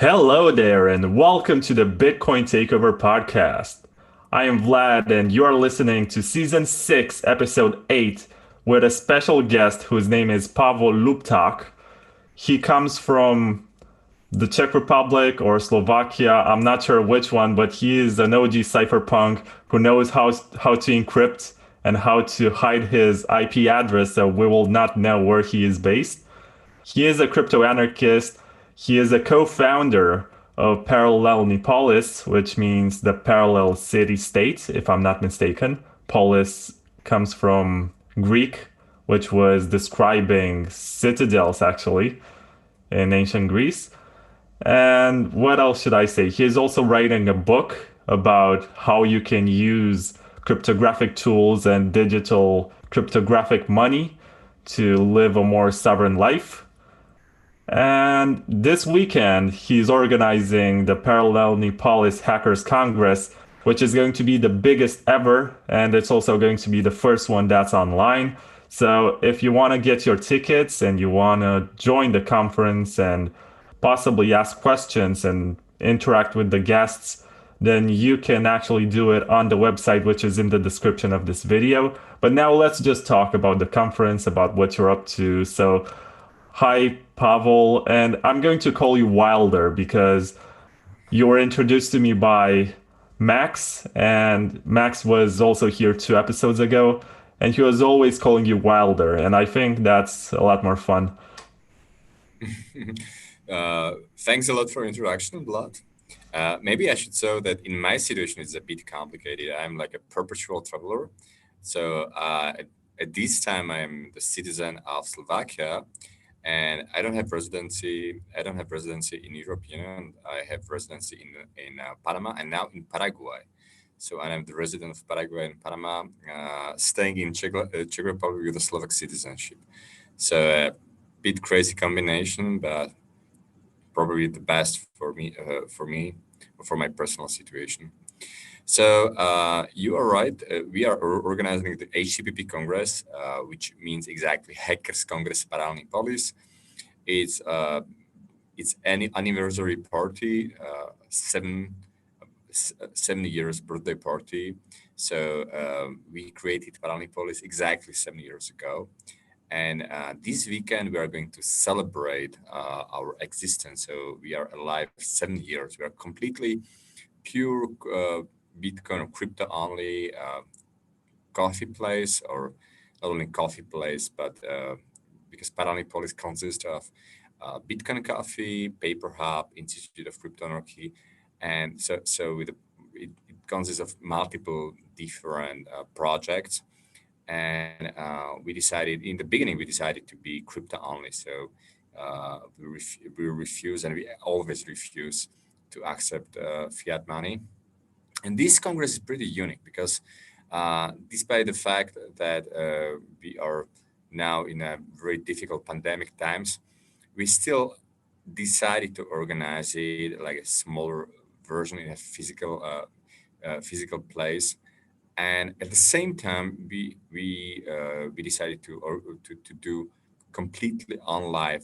Hello there, and welcome to the Bitcoin Takeover podcast. I am Vlad, and you are listening to Season 6, Episode 8, with a special guest whose name is Pavol Luptak. He comes from the Czech Republic or Slovakia. I'm not sure which one, but he is an OG cypherpunk who knows how to encrypt and how to hide his IP address so we will not know where he is based. He is a crypto anarchist. He is a co-founder of Paralelni Polis, which means the parallel city state, if I'm not mistaken. Polis comes from Greek, which was describing citadels actually in ancient Greece. And what else should I say? He is also writing a book about how you can use cryptographic tools and digital cryptographic money to live a more sovereign life. And this weekend, he's organizing the Paralelni Polis Hackers Congress, which is going to be the biggest ever, and it's also going to be the first one that's online. So if you want to get your tickets and you want to join the conference and possibly ask questions and interact with the guests, then you can actually do it on the website, which is in the description of this video. But now let's just talk about the conference, about what you're up to. So, hi, Pavel, and I'm going to call you Wilder because you were introduced to me by Max, and Max was also here 2 episodes ago, and he was always calling you Wilder, and I think that's a lot more fun. Thanks a lot for introduction, Vlad. Maybe I should say that in my situation it's a bit complicated. I'm like a perpetual traveler. So at this time I'm the citizen of Slovakia, and I don't have residency. I don't have residency in Europe Union. I have residency in Panama and now in Paraguay. So I am the resident of Paraguay and Panama, staying in Czech Republic with a Slovak citizenship. So a bit crazy combination, but probably the best for my personal situation. So you are right. We are organizing the HCPP Congress, which means exactly Hackers Congress Paralelni Polis. It's an anniversary party, 7 years birthday party. So we created Paralelni Polis exactly 7 years ago. And this weekend, we are going to celebrate our existence. So we are alive 7 years. We are completely pure Bitcoin or crypto only coffee place, or not only coffee place, but because Paralelni Polis consists of Bitcoin Coffee, Paper Hub, Institute of Crypto Anarchy, and so it consists of multiple different projects. And we decided in the beginning to be crypto only. So we refuse, and we always refuse to accept fiat money. And this Congress is pretty unique because despite the fact that we are now in a very difficult pandemic times, we still decided to organize it like a smaller version in a physical place. And at the same time, we decided to do completely online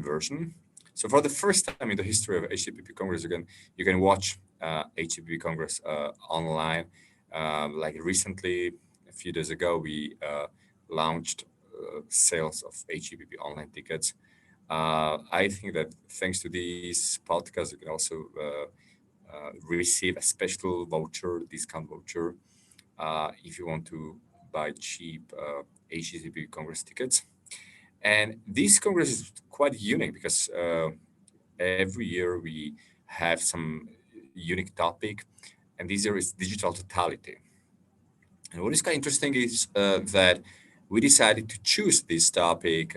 version. So for the first time in the history of HTTP Congress, you can watch HTTP Congress online. Like recently, a few days ago, we launched sales of HTTP online tickets. I think that thanks to these podcasts, you can also receive a special discount voucher, if you want to buy cheap HTTP Congress tickets. And this Congress is quite unique because every year we have some unique topic, and this year is digital totality. And what is quite interesting is that we decided to choose this topic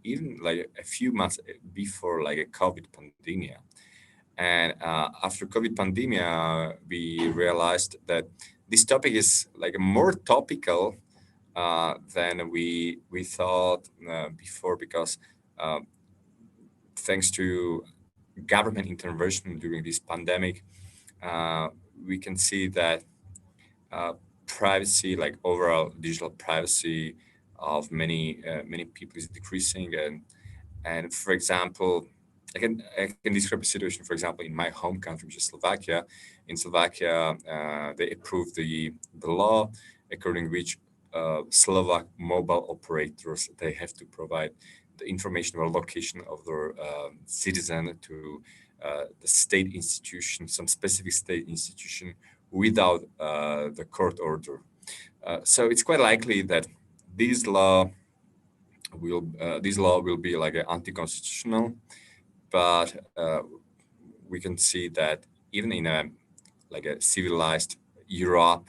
even like a few months before like a COVID pandemic. And after COVID pandemia, we realized that this topic is like more topical than we thought before, because uh, thanks to government intervention during this pandemic, uh, we can see that uh, privacy, like overall digital privacy of many people, is decreasing. And for example, I can describe a situation, for example, in my home country, which is Slovakia. In Slovakia, they approved the law according which Slovak mobile operators, they have to provide the information or location of their citizen to the state institution, some specific state institution, without the court order. So it's quite likely that this law this law will be like anti-constitutional, but we can see that even in a like a civilized Europe,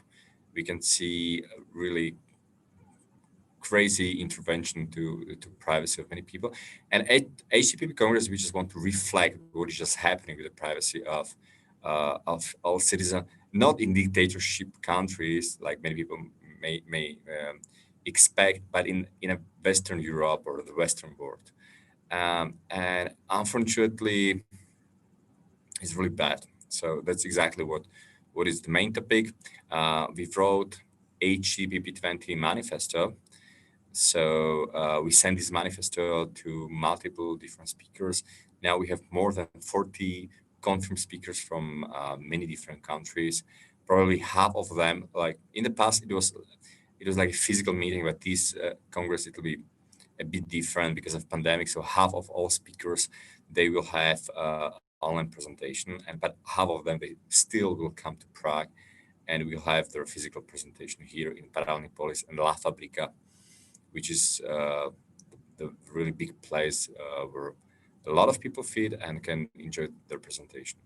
we can see really crazy intervention to privacy of many people. And at HCPP Congress, we just want to reflect what is just happening with the privacy of all citizens, not in dictatorship countries like many people may expect, but in a Western Europe or the Western world. And unfortunately, it's really bad. So that's exactly what is the main topic. We wrote HCPP 20 manifesto. So we sent this manifesto to multiple different speakers. Now we have more than 40 confirmed speakers from many different countries. Probably half of them, like in the past, it was like a physical meeting, but this Congress, it will be a bit different because of pandemic. So half of all speakers, they will have online presentation, but half of them, they still will come to Prague, and we'll have their physical presentation here in Paralelni Polis and La Fabrica, which is the really big place where a lot of people feed and can enjoy their presentation.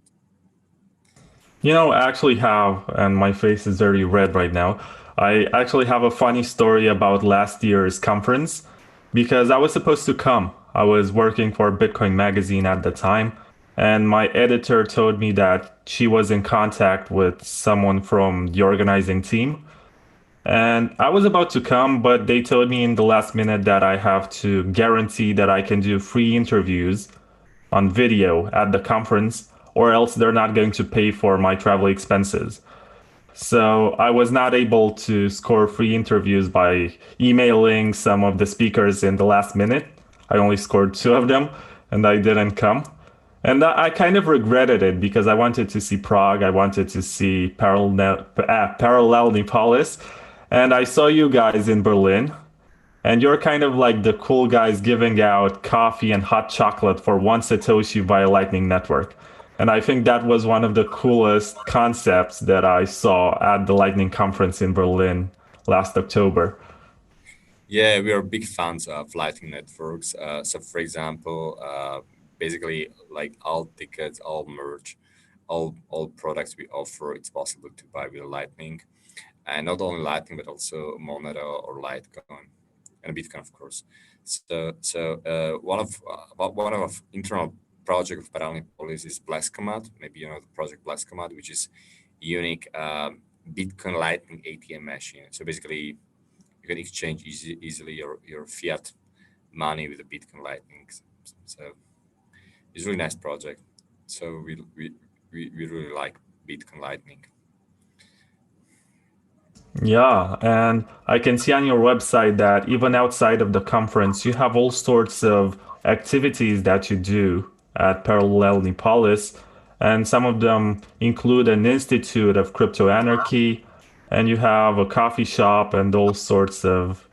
I actually have, and my face is very red right now. I actually have a funny story about last year's conference because I was supposed to come. I was working for Bitcoin Magazine at the time, and my editor told me that she was in contact with someone from the organizing team. And I was about to come, but they told me in the last minute that I have to guarantee that I can do free interviews on video at the conference, or else they're not going to pay for my travel expenses. So I was not able to score free interviews by emailing some of the speakers in the last minute. I only scored two of them, and I didn't come. And I kind of regretted it because I wanted to see Prague, I wanted to see Paralelni Polis, and I saw you guys in Berlin. And you're kind of like the cool guys giving out coffee and hot chocolate for one Satoshi via Lightning Network. And I think that was one of the coolest concepts that I saw at the Lightning Conference in Berlin last October. Yeah, we are big fans of Lightning networks. So, for example, basically, like all tickets, all merch, all products we offer, it's possible to buy with Lightning, and not only Lightning but also Monero or Litecoin and Bitcoin, of course. So one of internal project of Paralelni Polis is Blaskomat. Maybe you know the project Blaskomat, which is unique Bitcoin Lightning ATM machine. So basically, you can exchange easily your fiat money with the Bitcoin Lightning. So it's a really nice project. So we really like Bitcoin Lightning. Yeah, and I can see on your website that even outside of the conference, you have all sorts of activities that you do at Paralelni Polis, and some of them include an institute of crypto anarchy, and you have a coffee shop and all sorts of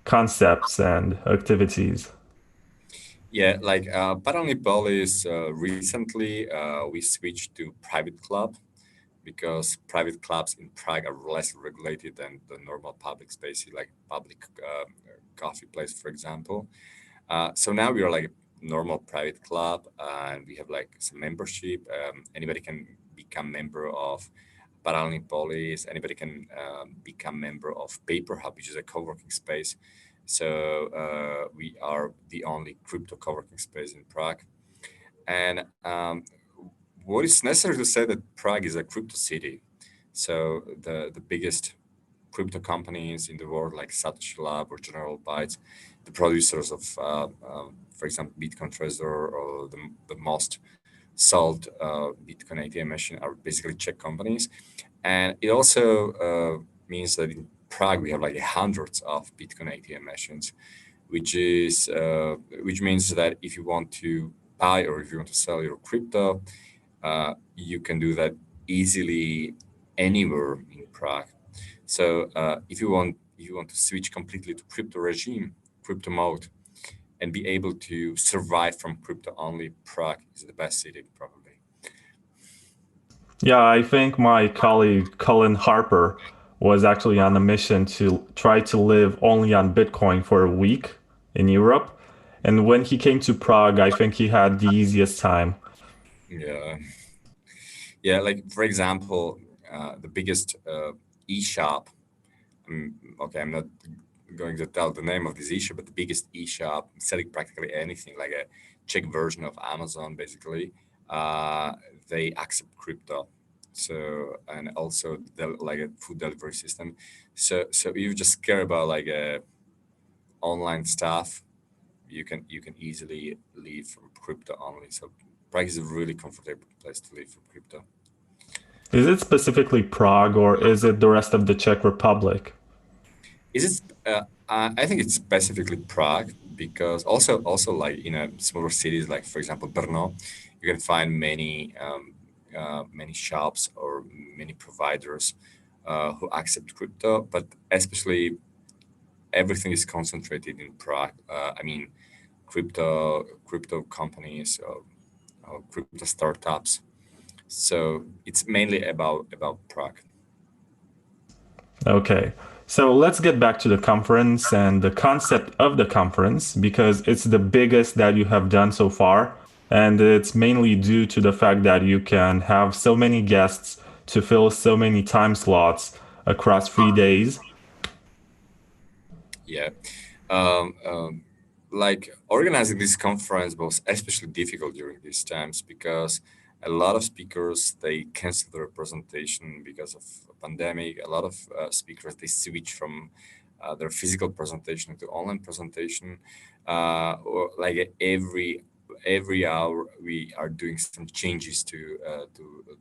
concepts and activities. Yeah, like Paralelni Polis, recently we switched to private club because private clubs in Prague are less regulated than the normal public spaces, like public coffee place, for example. So now we are like a normal private club, and we have like some membership. Anybody can become member of Paralelni Polis. Anybody can become member of Paper Hub, which is a co-working space. So we are the only crypto co-working space in Prague. And what is necessary to say that Prague is a crypto city. So the biggest crypto companies in the world, like Satoshi Lab or General Bytes, the producers of, for example, Bitcoin Trezor or the most sold Bitcoin ATM machine are basically Czech companies. And it also means that in Prague we have like hundreds of Bitcoin ATM machines, which means that if you want to buy or if you want to sell your crypto, you can do that easily anywhere in Prague. So if you want to switch completely to crypto regime, crypto mode, and be able to survive from crypto only, Prague is the best city probably. Yeah, I think my colleague Colin Harper was actually on a mission to try to live only on Bitcoin for a week in Europe. And when he came to Prague, I think he had the easiest time. Yeah, yeah. Like for example, the biggest e-shop. Okay, I'm not going to tell the name of this e-shop, but the biggest e-shop selling practically anything, like a Czech version of Amazon, basically. Uh, they accept crypto. So and also like a food delivery system. So if you just care about like online stuff, you can easily leave from crypto only. So Prague is a really comfortable place to live from crypto. Is it specifically Prague or is it the rest of the Czech Republic? Is it? I think it's specifically Prague because also like in a smaller cities like for example Brno, you can find many shops or many providers who accept crypto, but especially everything is concentrated in Prague. I mean, crypto companies, crypto startups. So it's mainly about Prague. Okay. So let's get back to the conference and the concept of the conference because it's the biggest that you have done so far. And it's mainly due to the fact that you can have so many guests to fill so many time slots across 3 days. Yeah. Um, um, like organizing this conference was especially difficult during these times because a lot of speakers they cancel their presentation because of pandemic. A lot of speakers they switch from their physical presentation to online presentation. Or like every hour we are doing some changes to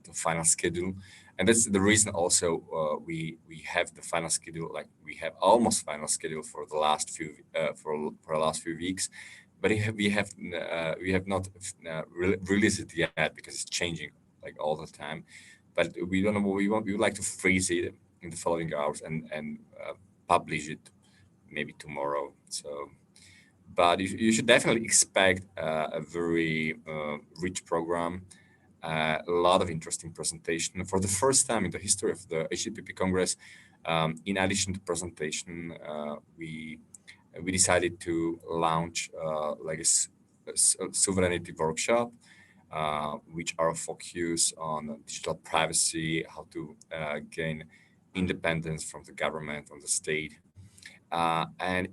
the final schedule, and that's the reason also we have the final schedule, like we have almost final schedule for the last for the last few weeks, but we have not released it yet because it's changing like all the time. But we don't know what we want. We would like to freeze it in the following hours and publish it maybe tomorrow. So but you should definitely expect a very rich program, a lot of interesting presentation. For the first time in the history of the HTTP Congress, in addition to presentation, we decided to launch like a sovereignty workshop, which are focused on digital privacy, how to gain independence from the government, from the state, and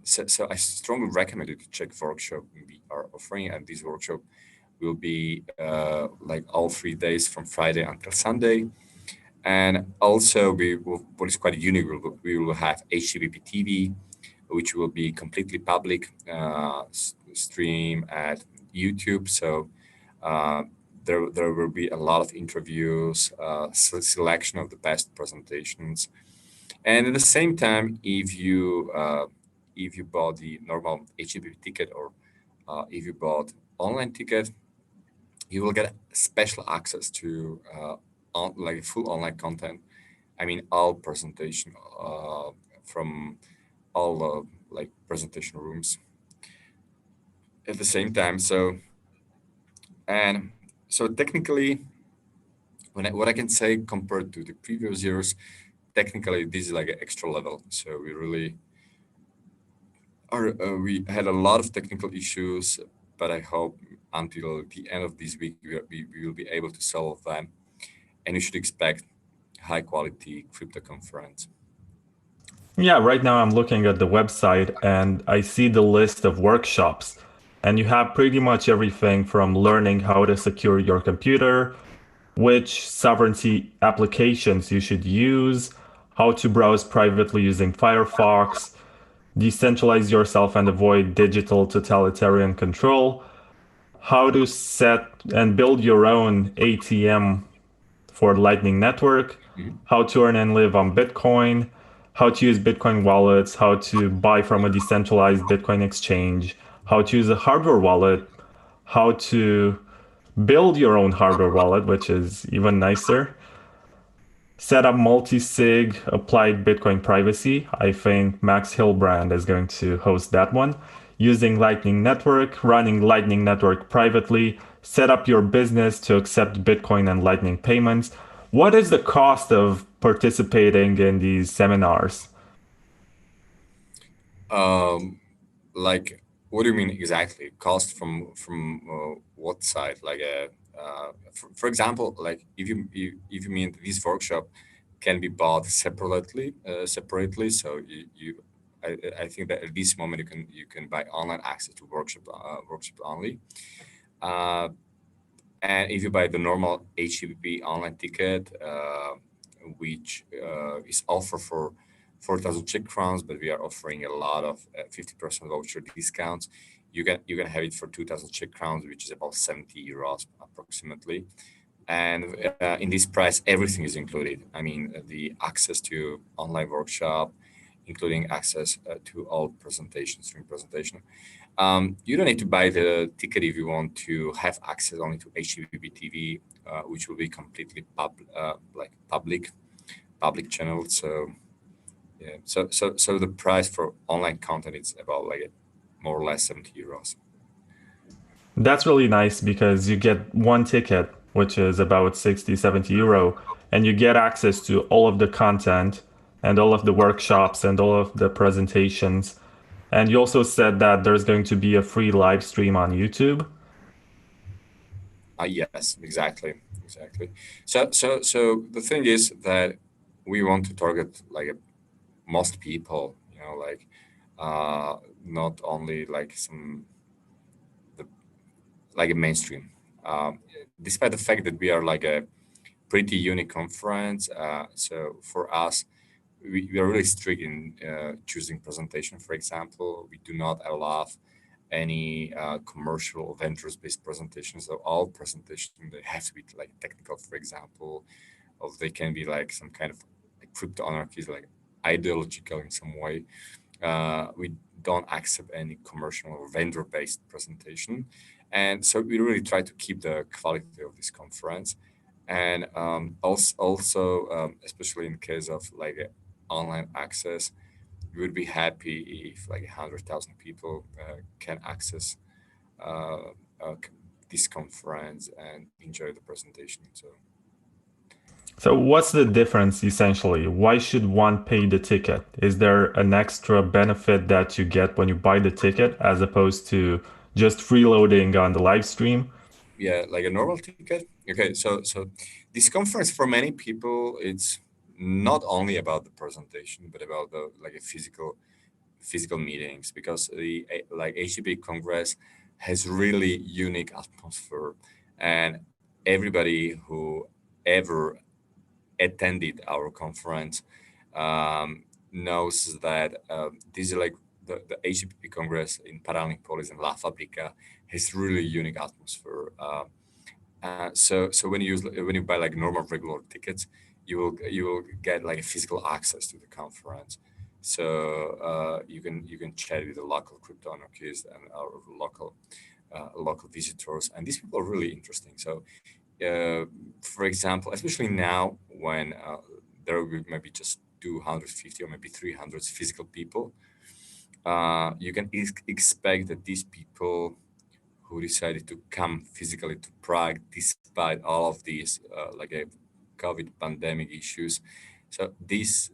so I strongly recommend you to check workshop we are offering, and this workshop will be like all 3 days from Friday until Sunday. And also, what is quite unique, we will have HTTP TV, which will be completely public stream at YouTube. So there will be a lot of interviews, selection of the best presentations, and at the same time, if you bought the normal HTTP ticket or if you bought online ticket, you will get special access to like full online content. I mean, all presentation from all the like presentation rooms at the same time. And so technically, what I can say compared to the previous years, technically this is like an extra level. So we had a lot of technical issues, but I hope until the end of this week we will be able to solve them, and you should expect high quality crypto conference. Yeah, right now I'm looking at the website and I see the list of workshops. And you have pretty much everything from learning how to secure your computer, which sovereignty applications you should use, how to browse privately using Firefox, decentralize yourself and avoid digital totalitarian control, how to set and build your own ATM for Lightning Network, Mhm. how to earn and live on Bitcoin, how to use Bitcoin wallets, how to buy from a decentralized Bitcoin exchange, how to use a hardware wallet, how to build your own hardware wallet, which is even nicer. Set up multi-sig applied Bitcoin privacy. I think Max Hillbrand is going to host that one. Using Lightning Network, running Lightning Network privately, set up your business to accept Bitcoin and Lightning payments. What is the cost of participating in these seminars? Um, like, what do you mean exactly? Cost from what side? For example, like if you mean this workshop can be bought separately. So I think that at this moment you can buy online access to workshop only. Uh, and if you buy the normal HTTP online ticket, which is offered for 4,000 Czech crowns, but we are offering a lot of 50% voucher discounts. You can have it for 2,000 Czech crowns, which is about 70 euros approximately. And in this price, everything is included. I mean, the access to online workshop, including access to all presentations, stream presentation. You don't need to buy the ticket if you want to have access only to HTTP TV, which will be completely public channel. So yeah, so the price for online content is about like more or less 70 euros. That's really nice because you get one ticket, which is about 60, 70 euro, and you get access to all of the content and all of the workshops and all of the presentations. And you also said that there's going to be a free live stream on YouTube. Yes, exactly. So the thing is that we want to target like most people, like not only like the like a mainstream. Despite the fact that we are like a pretty unique conference, so for us, we are really strict in choosing presentation. For example, we do not allow any commercial vendors-based presentations. So all presentations they have to be like technical, for example, or they can be like some kind of like crypto anarchies, like ideological in some way. We don't accept any commercial or vendor-based presentation, and so we really try to keep the quality of this conference. And also, especially in case of like online access, we would be happy if like 100,000 people can access uh, uh, c- this conference and enjoy the presentation. So So, what's the difference essentially? Why should one pay the ticket? Is there an extra benefit that you get when you buy the ticket as opposed to just freeloading on the live stream? yeah, like a normal ticket. Okay, so this conference for many people it's not only about the presentation but about the like a physical meetings because the like HCP Congress has really unique atmosphere, and everybody who ever attended our conference knows that this is like the HCP Congress in Paralelni Polis and La Fabrica has really unique atmosphere. So when you buy like normal regular tickets, you will get like a physical access to the conference. So you can chat with the local crypto anarchists and our local visitors, and these people are really interesting. So for example, especially now when there will be maybe just 250 or maybe 300 physical people, you can expect that these people who decided to come physically to Prague despite all of these like a COVID pandemic issues. So these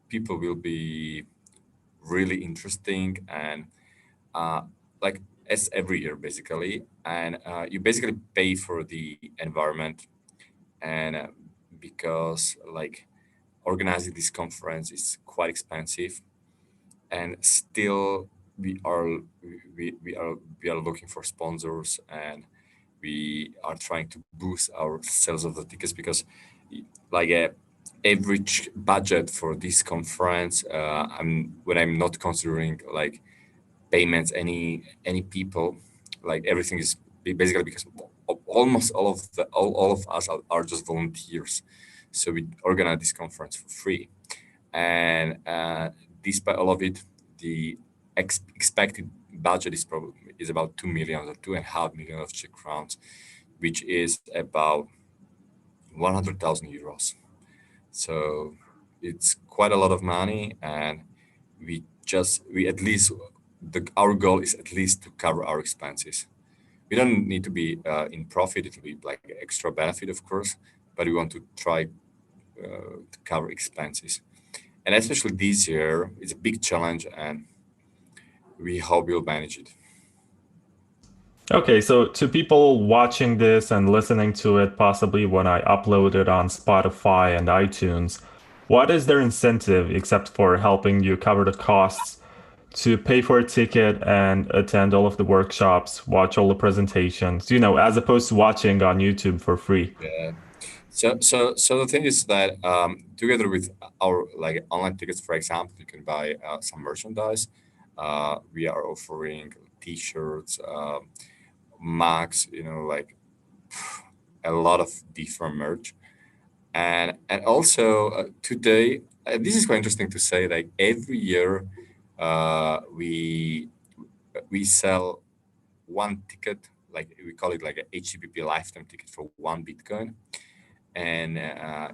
people will be really interesting and uh, like as every year basically, and you basically pay for the environment and because like organizing this conference is quite expensive and still we are looking for sponsors and we are trying to boost our sales of the tickets because like a average budget for this conference I'm not considering like payments any people like everything is basically because almost all of us are just volunteers, so we organize this conference for free. And despite all of it, the expected budget is probably is about 2 million or 2.5 million of Czech crowns, which is about 100,000 euros. So it's quite a lot of money, and we at least our goal is at least to cover our expenses. We don't need to be in profit; it will be like extra benefit, of course, but we want to try to cover expenses. And especially this year, it's a big challenge, and we hope we'll manage it. Okay, so to people watching this and listening to it, possibly when I upload it on Spotify and iTunes, what is their incentive except for helping you cover the costs to pay for a ticket and attend all of the workshops, watch all the presentations, as opposed to watching on YouTube for free? Yeah. So the thing is that together with our like online tickets, for example, you can buy some merchandise. We are offering T-shirts, mugs, like a lot of different merch, and also today, this is quite interesting to say. Like every year, we sell one ticket, like we call it like a HTTP lifetime ticket for one Bitcoin, and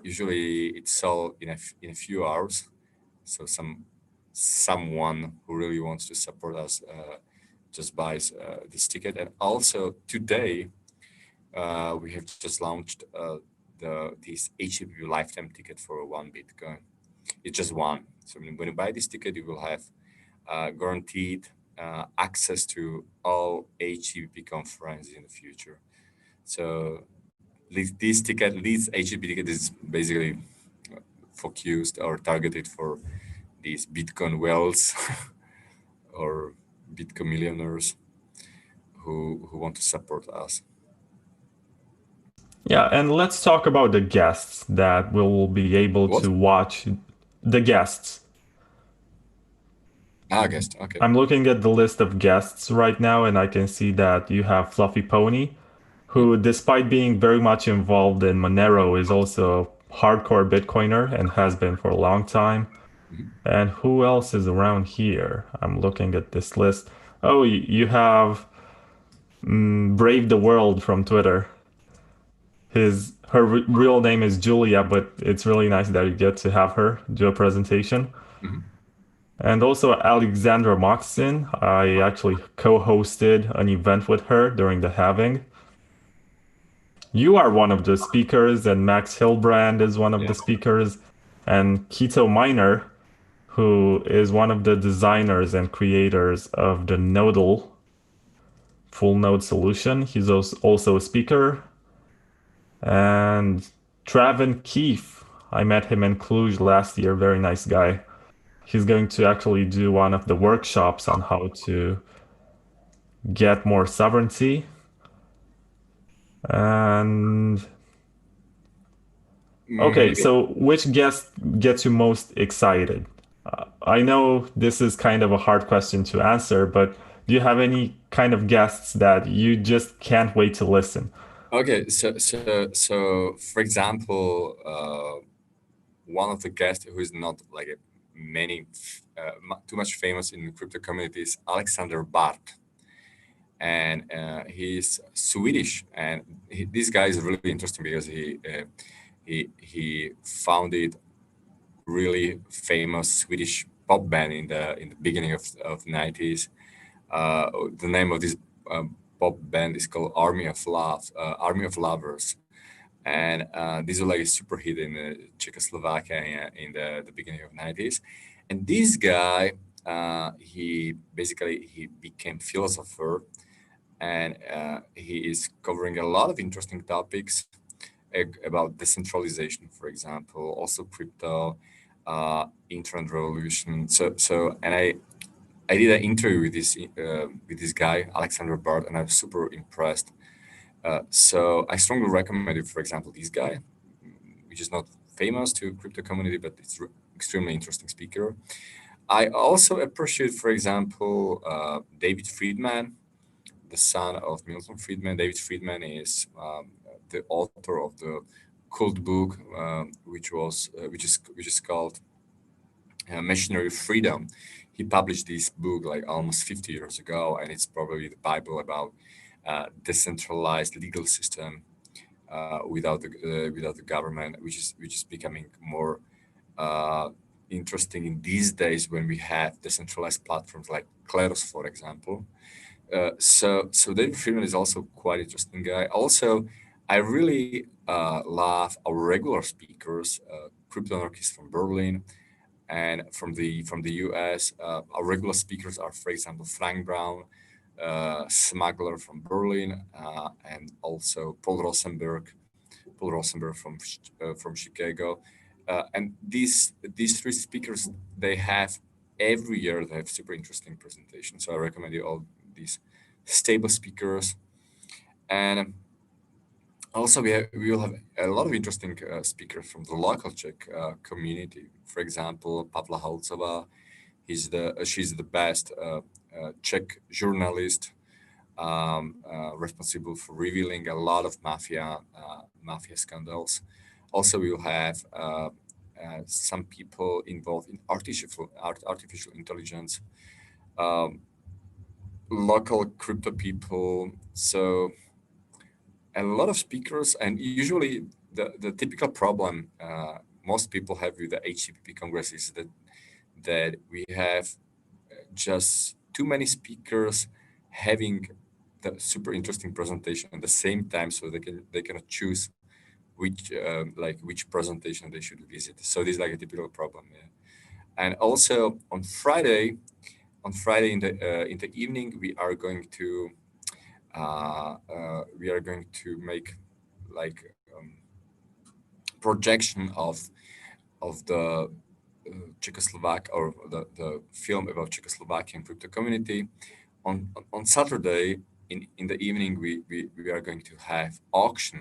usually it's sold in a few hours. So someone who really wants to support us just buys this ticket. And also today we have just launched this HTTP lifetime ticket for one Bitcoin. It's just one. So when you buy this ticket, you will have guaranteed access to all HTTP conferences in the future. So this HTTP ticket is basically focused or targeted for these Bitcoin whales or Bitcoin millionaires who want to support us. Yeah, and let's talk about the guests that will be able What? to watch the guests. Ah, guest. Okay. I'm looking at the list of guests right now, and I can see that you have Fluffy Pony, Yeah. who, despite being very much involved in Monero, is also a hardcore Bitcoiner and has been for a long time. Mhm. And who else is around here? I'm looking at this list. Oh, you have Brave the World from Twitter. Real name is Julia, but it's really nice that you get to have her do a presentation. Mhm. And also Alexandra Moxon. I actually co-hosted an event with her during the halving. You are one of the speakers, and Max Hilbrand is one of Yeah. the speakers, and Keto Miner, who is one of the designers and creators of the Nodal full node solution. He's also a speaker. And Travin Keefe, I met him in Cluj last year, very nice guy. He's going to actually do one of the workshops on how to get more sovereignty. And okay, Maybe. so which guest gets you most excited? I know this is kind of a hard question to answer, but do you have any kind of guests that you just can't wait to listen? Okay. So for example, one of the guests who is not like too much famous in the crypto community is Alexander Bart, and he's Swedish, and this guy is really interesting because he founded really famous Swedish pop band in the beginning of 90s. The name of this pop band is called Army of Love, Army of Lovers, and this was like a super hit in Czechoslovakia in the beginning of 90s. And this guy, he became philosopher, and he is covering a lot of interesting topics about decentralization, for example, also crypto, internet revolution. And I did an interview with this guy Alexander Bart, and I was super impressed. So I strongly recommend it. For example, this guy, which is not famous to crypto community, but it's extremely interesting speaker. I also appreciate, for example, David Friedman, the son of Milton Friedman. David Friedman is the author of the cult book, which is called Missionary Freedom. he published this book like almost 50 years ago, and it's probably the Bible about decentralized legal system without the government, which is becoming more uh, interesting in these days when we have decentralized platforms like Kleros, for example. So David Friedman is also quite interesting guy. Also, I really love our regular speakers, crypto anarchists from Berlin and from the US. Our regular speakers are, for example, Frank Brown, smuggler from Berlin, and also Paul Rosenberg from Chicago. And these three speakers, they have every year they have super interesting presentations. So I recommend you all these stable speakers. And also we will have a lot of interesting speakers from the local Czech community. For example, Pavla Holcová, she's the best Czech journalist responsible for revealing a lot of mafia scandals. Also, we will have some people involved in artificial intelligence, um, local crypto people. So a lot of speakers, and usually the typical problem most people have with the HCPP Congress is that we have just too many speakers having the super interesting presentation at the same time, so they cannot choose which presentation they should visit. So this is like a typical problem. Yeah. And also on Friday in the evening, we are going to make like projection of the Czechoslovak or the film about Czechoslovakian crypto community. On Saturday in the evening, we are going to have auction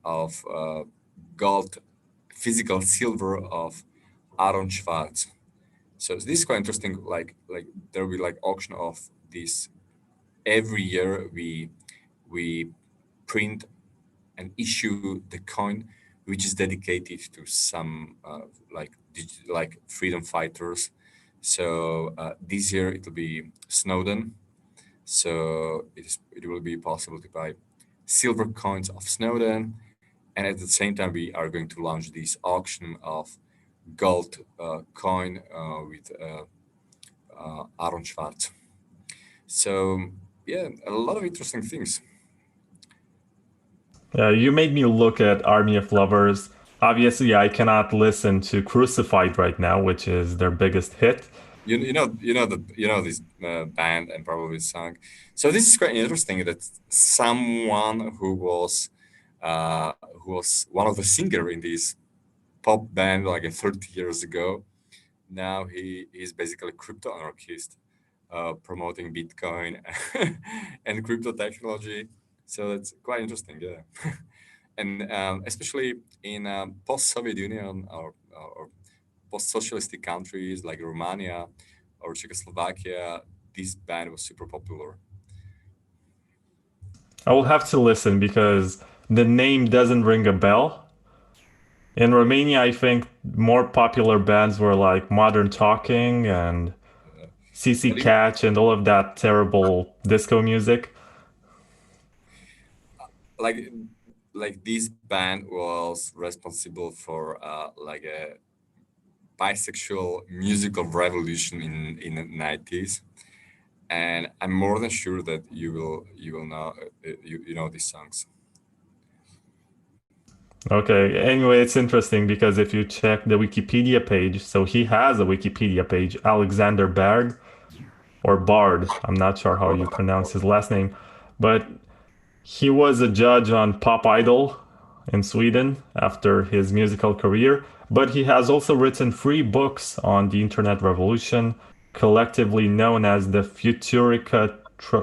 of gold, physical silver of Aaron Schwarz. So this is quite interesting. Like there will be like auction of this every year. We print and issue the coin, which is dedicated to some like freedom fighters. So this year it will be Snowden. So it will be possible to buy silver coins of Snowden, and at the same time we are going to launch this auction of gold coin with Aaron Schwarz. So yeah, a lot of interesting things. Yeah, you made me look at Army of Lovers. Obviously, I cannot listen to Crucified right now, which is their biggest hit. You know this band and probably song. So this is quite interesting that someone who was one of the singer in this pop band like 30 years ago. Now he is basically crypto anarchist, promoting Bitcoin and crypto technology. So that's quite interesting, yeah. And especially in post-Soviet Union or post-socialistic countries like Romania or Czechoslovakia, this band was super popular. I will have to listen because the name doesn't ring a bell. In Romania, I think more popular bands were like Modern Talking and Uh, CC but it, Catch and all of that terrible disco music. like this band was responsible for like a bisexual musical revolution in the 90s, and I'm more than sure that you will know you know these songs. Okay, anyway, it's interesting because if you check the Wikipedia page, so he has a Wikipedia page, Alexander Berg or Bard. I'm not sure how you pronounce his last name, but he was a judge on Pop Idol in Sweden after his musical career, but he has also written three books on the Internet Revolution, collectively known as the Futurica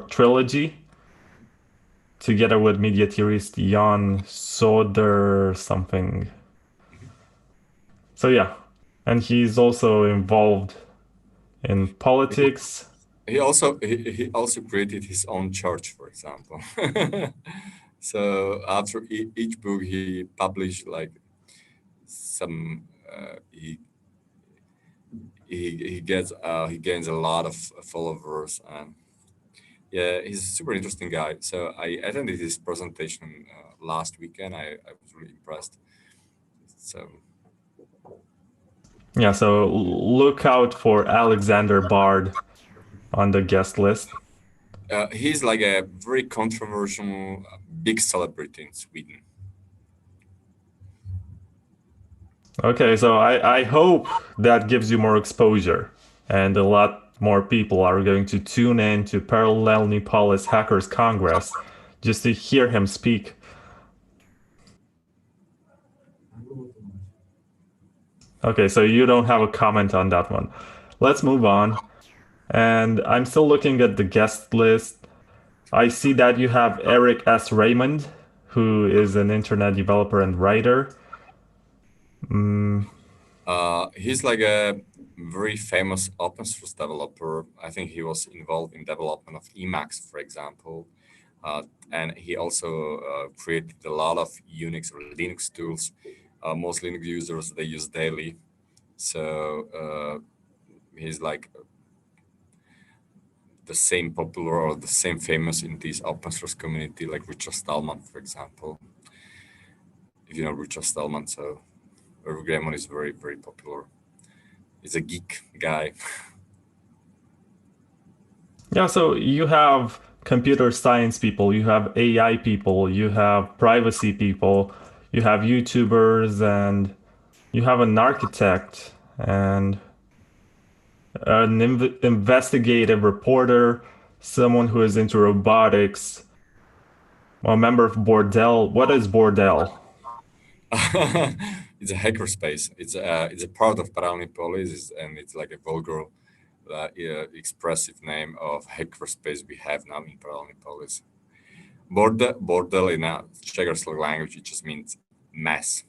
Trilogy, together with media theorist Jan Soder something. Mhm. So yeah, and he's also involved in He, politics. he also created his own church, for example. So after each book, he published like some he gains a lot of followers, and yeah, he's a super interesting guy. So I attended his presentation last weekend. I was really impressed. So Yeah, so look out for Alexander Bard on the guest list. he's like a very controversial big celebrity in Sweden. Okay, so I hope that gives you more exposure, and a lot more people are going to tune in to Paralelni Polis Hackers Congress just to hear him speak. Okay, so you don't have a comment on that one. Let's move on. And I'm still looking at the guest list. I see that you have Eric S. Raymond, who is an internet developer and writer. He's like a very famous open source developer. I think he was involved in development of Emacs, for example. And he also created a lot of Unix or Linux tools. Most Linux users they use daily. So he's like the same popular or the same famous in this open source community, like Richard Stallman, for example. If you know Richard Stallman, so Raymond is very, very popular. He's a geek guy. Yeah, so you have computer science people, you have AI people, you have privacy people, you have YouTubers, and you have an architect and an investigative reporter, someone who is into robotics, a member of Bordel. What is Bordel? It's a hackerspace. It's a part of Paralelni Polis, and it's like a vulgar, expressive name of hackerspace we have now in Paralelni Polis. Bordel in a Czechoslovak language, it just means mess.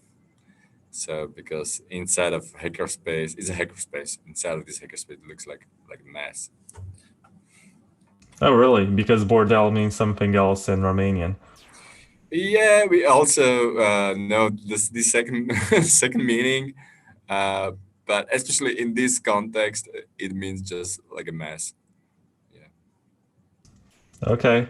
So because inside of hackerspace is a hackerspace. Inside of this hackerspace, it looks like a mess. Oh, really? Because Bordel means something else in Romanian. Yeah, we also know this second second meaning, uh, but especially in this context, it means just like a mess. Yeah. Okay.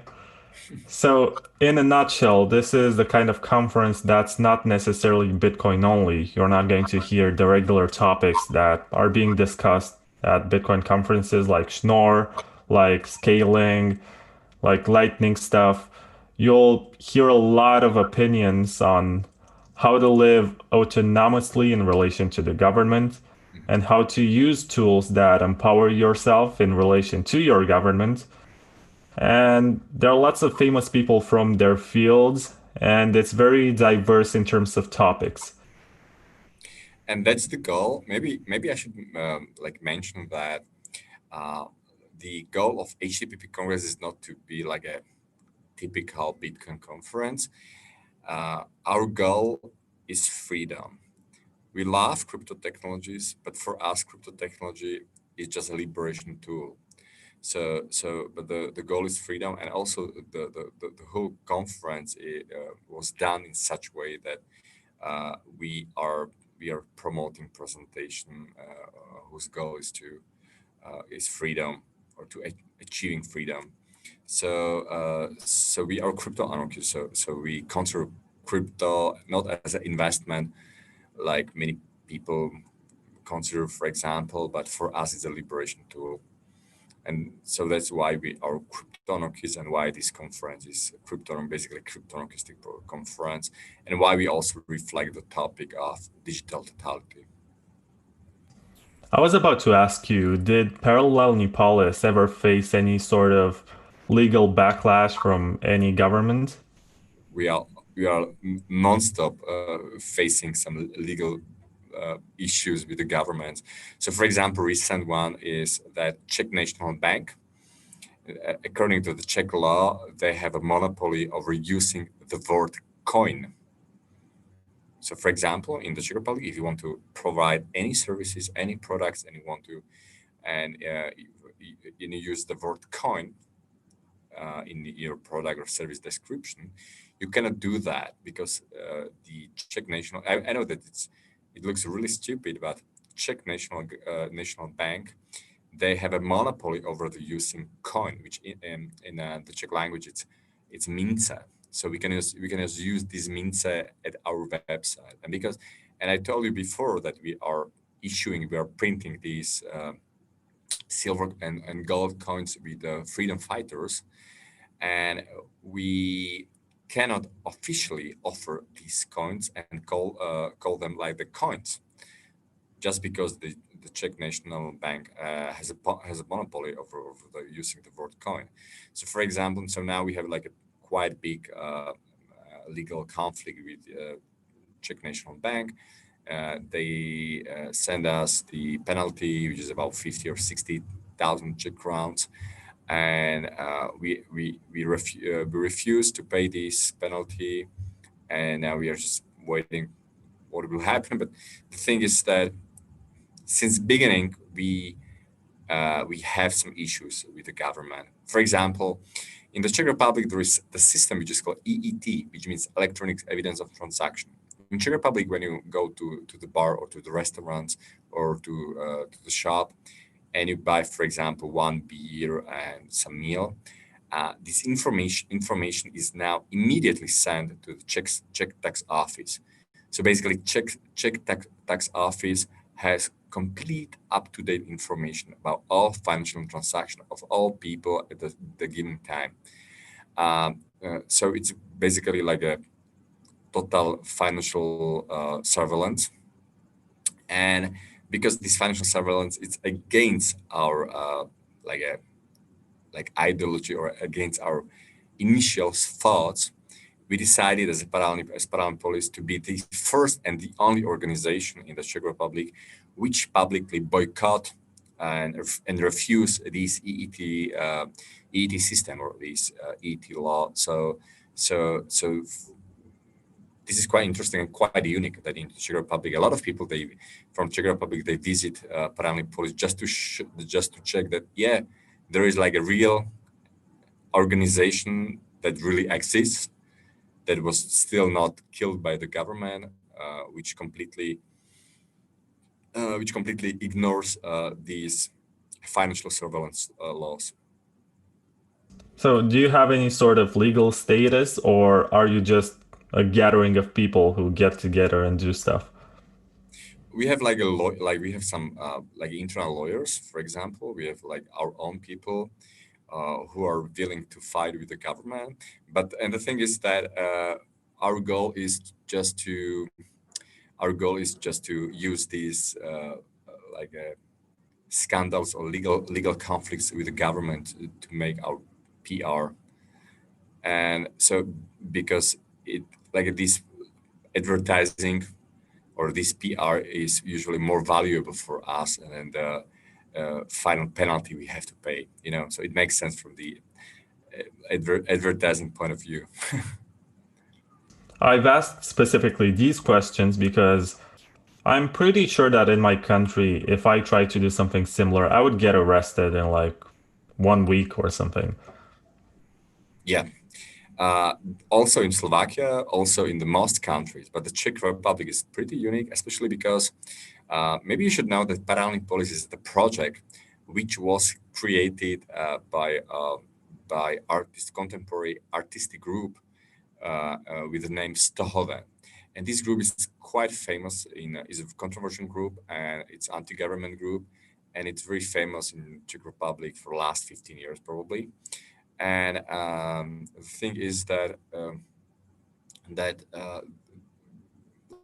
So, in a nutshell, this is the kind of conference that's not necessarily Bitcoin only. You're not going to hear the regular topics that are being discussed at Bitcoin conferences like Schnorr, like scaling, like lightning stuff. You'll hear a lot of opinions on how to live autonomously in relation to the government and how to use tools that empower yourself in relation to your government, and there are lots of famous people from their fields, and it's very diverse in terms of topics. And that's the goal. Maybe I should like mention that uh, the goal of HTTP Congress is not to be like a typical Bitcoin conference. Our goal is freedom. We love crypto technologies, but for us, crypto technology is just a liberation tool. But the goal is freedom, and also the whole conference was done in such way that uh, we are we are promoting presentation whose goal is freedom or to achieving freedom. So we are crypto anarchists. So we consider crypto not as an investment like many people consider, for example, but for us it's a liberation tool. And so that's why we are crypto anarchists, and why this conference is basically crypto anarchistic conference, and why we also reflect the topic of digital totality. I was about to ask you, did Paralelni Polis ever face any sort of legal backlash from any government? We are we are nonstop facing some legal issues with the government. So, for example, recent one is that Czech National Bank, according to the Czech law, they have a monopoly over using the word coin. So, for example, in the Czech Republic, if you want to provide any services, any products, and you want to, and you use the word coin in your product or service description, you cannot do that because the Czech national. I know that it looks really stupid, but Czech National Bank, they have a monopoly over the using coin, which in the Czech language it's mince. So we can just use this mince at our website, and I told you before that we are printing these silver and gold coins with the freedom fighters, and we cannot officially offer these coins and call them like the coins just because the Czech National Bank has a monopoly over using the word coin. So, for example, so now we have like a quite big legal conflict with Czech National Bank. They send us the penalty, which is about 50 or 60,000 Czech crowns, and we refuse to pay this penalty, and now we are just waiting what will happen. But the thing is that since beginning we have some issues with the government. For example, in the Czech Republic there is the system which is called EET, which means electronic evidence of transaction. In Czech Republic, when you go to the bar or to the restaurants or to the shop, and you buy, for example, one beer and some meal, this information is now immediately sent to the Czech tax office. So basically, Czech tax office has complete up-to-date information about all financial transactions of all people at the given time. So it's basically like a total financial surveillance, and because this financial surveillance it's against our like a like ideology or against our initial thoughts, we decided as Paralelni Polis to be the first and the only organization in the Czech Republic which publicly boycott and refuse this EET system or this EET law. So this is quite interesting and quite unique that in Czech Republic a lot of people they from Czech Republic they visit Paralelni Polis just to check that there is like a real organization that really exists, that was still not killed by the government, which completely ignores these financial surveillance laws. So, do you have any sort of legal status, or are you just a gathering of people who get together and do stuff? We have like we have some like internal lawyers, for example. We have like our own people who are willing to fight with the government. And the thing is that our goal is just to use these like scandals or legal conflicts with the government to make our PR. And so because it like this advertising or this PR is usually more valuable for us than the final penalty we have to pay. So it makes sense from the advertising point of view. I've asked specifically these questions because I'm pretty sure that in my country, if I tried to do something similar, I would get arrested in like 1 week or something. Yeah. Uh, Also in Slovakia, also in the most countries, but the Czech Republic is pretty unique, especially because maybe you should know that Paralelni Polis is the project which was created by contemporary artistic group with the name Ztohoven. And this group is quite famous is a controversial group, and it's anti-government group, and it's very famous in Czech Republic for the last 15 years probably. And the thing is that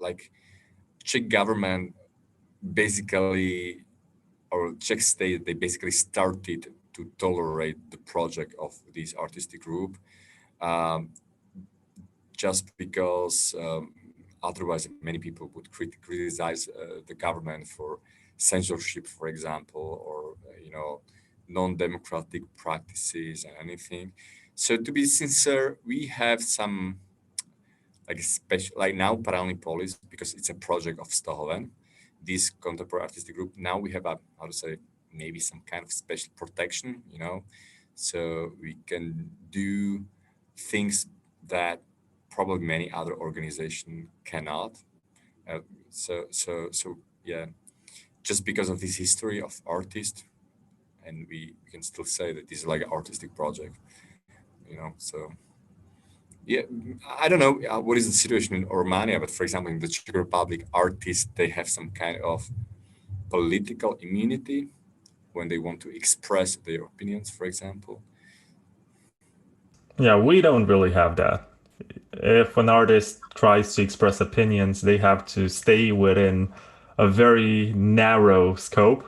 like Czech government basically or Czech state they basically started to tolerate the project of this artistic group, um, just because otherwise many people would criticize the government for censorship, for example, or non-democratic practices and anything. So to be sincere, we have some like special like now Paralelni Polis because it's a project of Ztohoven, this contemporary artistic group. Now we have a how to say maybe some kind of special protection, so we can do things that probably many other organization cannot. Uh, so yeah, just because of this history of artists, and we can still say that this is like an artistic project, So yeah, I don't know what is the situation in Romania, but for example, in the Czech Republic, artists they have some kind of political immunity when they want to express their opinions, for example. Yeah, we don't really have that. If an artist tries to express opinions, they have to stay within a very narrow scope.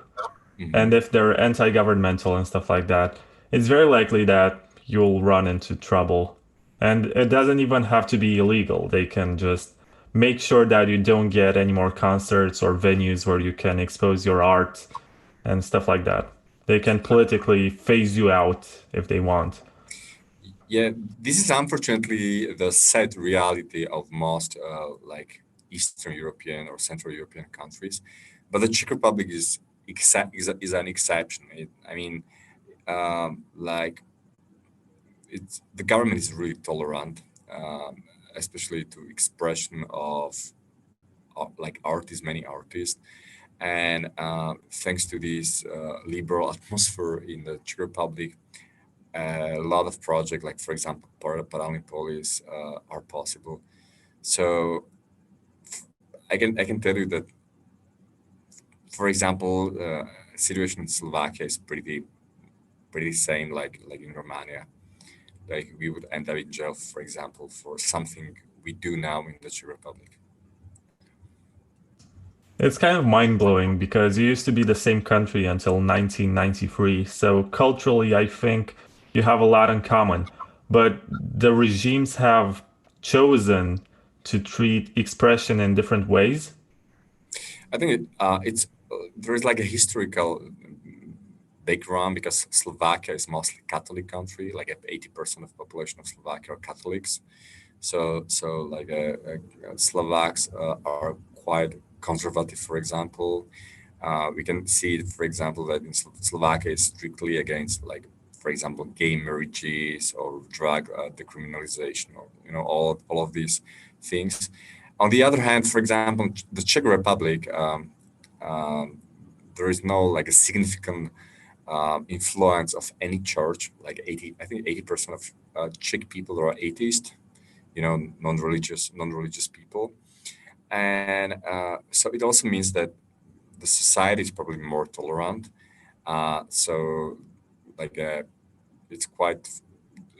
And Hmm. if they're anti-governmental and stuff like that, it's very likely that you'll run into trouble. And it doesn't even have to be illegal. They can just make sure that you don't get any more concerts or venues where you can expose your art and stuff like that. They can politically phase you out if they want. Yeah, this is unfortunately the sad reality of most like Eastern European or Central European countries, but the Czech Republic is an exception. I mean, like the government is really tolerant, especially to expression of like artists, many artists, and thanks to this liberal atmosphere in the Czech Republic, a lot of projects, like for example, Paralelni Polis, are possible. So I can tell you that, for example, situation in Slovakia is pretty same like in Romania. Like we would end up in jail, for example, for something we do now in the Czech Republic. It's kind of mind-blowing because it used to be the same country until 1993. So culturally, I think you have a lot in common. But the regimes have chosen to treat expression in different ways. I think it's there is like a historical background because Slovakia is mostly Catholic country, like 80% of population of Slovakia are Catholics. So like Slovaks are quite conservative. For example, we can see, for example, that in Slovakia is strictly against, like, for example, gay marriages or drug decriminalization, or all of these things. On the other hand, for example, the Czech Republic, um, there is no like a significant influence of any church. Like 80% of Czech people are atheist, non-religious people, and so it also means that the society is probably more tolerant. So like it's quite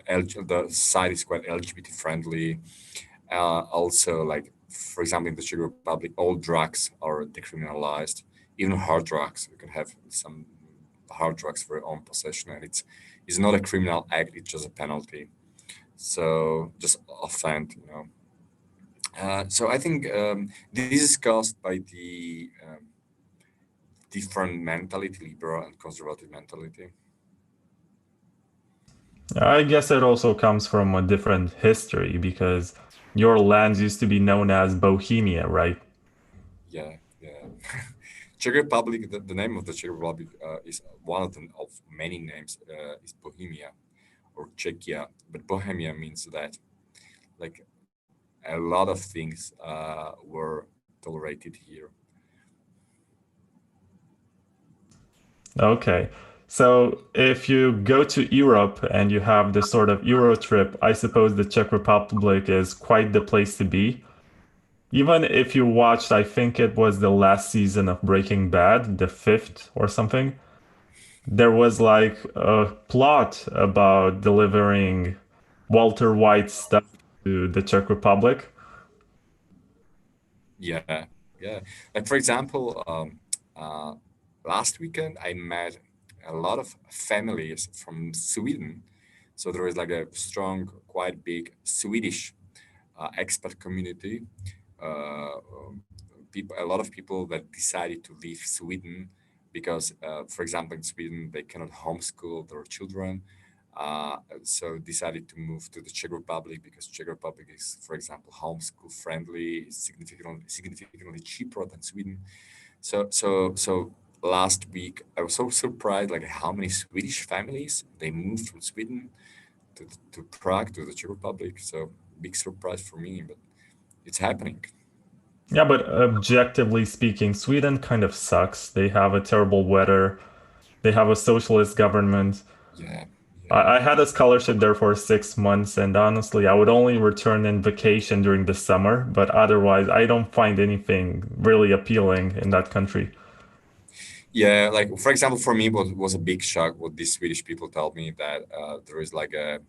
the society is quite LGBT friendly. Also, like for example, in the Czech Republic, all drugs are decriminalized, even hard drugs. You can have some hard drugs for your own possession, and it's not a criminal act; it's just a penalty. So just offend. So I think this is caused by the different mentality, liberal and conservative mentality. I guess it also comes from a different history because your lands used to be known as Bohemia, right? Yeah, yeah. Czech Republic. The name of the Czech Republic is one of them of many names. Is Bohemia or Czechia, but Bohemia means that like a lot of things were tolerated here. Okay. So if you go to Europe and you have this sort of Euro trip, I suppose the Czech Republic is quite the place to be. Even if you watched, I think it was the last season of Breaking Bad, the fifth or something, there was like a plot about delivering Walter White stuff to the Czech Republic. Yeah, yeah. Like for example, uh, last weekend I met a lot of families from Sweden. So there is like a strong, quite big Swedish expat community. A lot of people that decided to leave Sweden because, for example, in Sweden they cannot homeschool their children. So decided to move to the Czech Republic because Czech Republic is, for example, homeschool friendly, significantly cheaper than Sweden. So last week I was so surprised like how many Swedish families they moved from Sweden to Prague to the Czech Republic. So big surprise for me, but it's happening. Yeah, but objectively speaking, Sweden kind of sucks. They have a terrible weather. They have a socialist government. Yeah, yeah, I had a scholarship there for 6 months, and honestly, I would only return in vacation during the summer, but otherwise, I don't find anything really appealing in that country. yeah. Like for example, for me, what was a big shock what these Swedish people told me that there is like a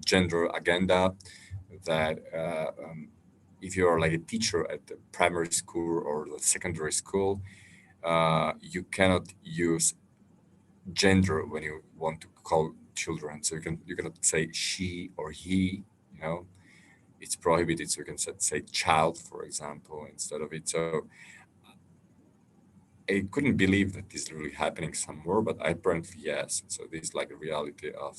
gender agenda that if you are like a teacher at the primary school or the secondary school, you cannot use gender when you want to call children. So you cannot say she or he. You know, it's prohibited. So you can say child, for example, instead of it. So I couldn't believe that this is really happening somewhere, but apparently yes. So this is like a reality of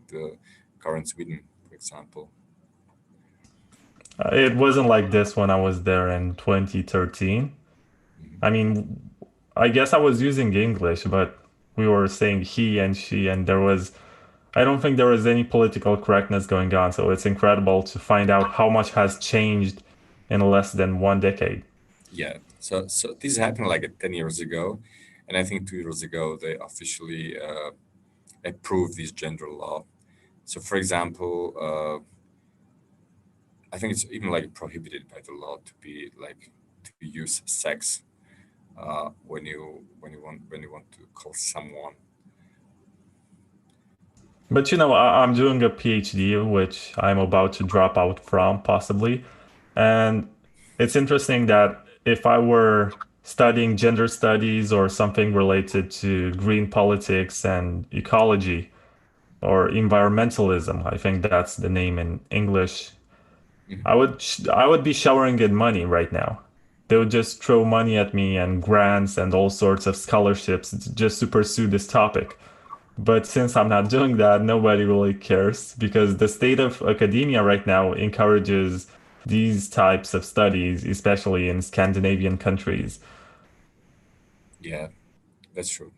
the current Sweden, for example. It wasn't like this when I was there in 2013. Mhm. I mean, I guess I was using English, but we were saying he and she, and I don't think there was any political correctness going on. So it's incredible to find out how much has changed in less than one decade. Yeah. So this happened like 10 years ago, and I think 2 years ago they officially approved this gender law. So, for example, I think it's even like prohibited by the law to be like to use sex when you want to call someone. But I'm doing a PhD, which I'm about to drop out from possibly. And it's interesting that if I were studying gender studies or something related to green politics and ecology or environmentalism, I think that's the name in English, Mhm. I would be showering in money right now. They would just throw money at me and grants and all sorts of scholarships just to pursue this topic. But since I'm not doing that, nobody really cares because the state of academia right now encourages these types of studies, especially in Scandinavian countries. Yeah, that's true.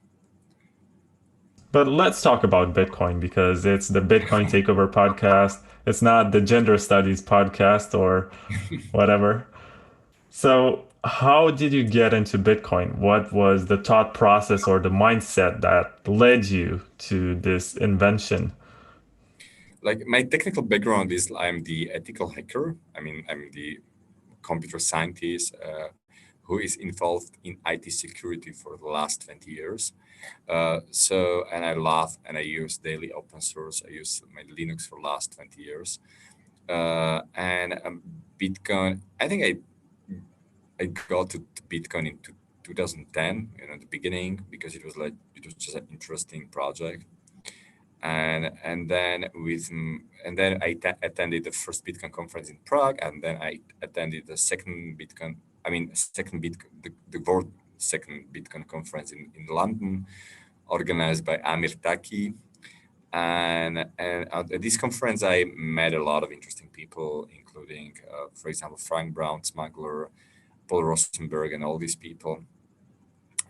But let's talk about Bitcoin because it's the Bitcoin Takeover podcast. It's not the gender studies podcast or whatever. So, how did you get into Bitcoin? What was the thought process or the mindset that led you to this invention? Like my technical background is I'm the ethical hacker. I mean, I'm the computer scientist who is involved in IT security for the last 20 years. And I love and I use daily open source. I use my Linux for the last 20 years. And Bitcoin, I got to Bitcoin in 2010, the beginning, because it was just an interesting project. And then attended the first Bitcoin conference in Prague, and then I attended the second Bitcoin, I mean, second Bitcoin, the world second Bitcoin conference in London, organized by Amir Taki. And at this conference, I met a lot of interesting people, including, for example, Frank Brown, Smuggler, Paul Rosenberg, and all these people.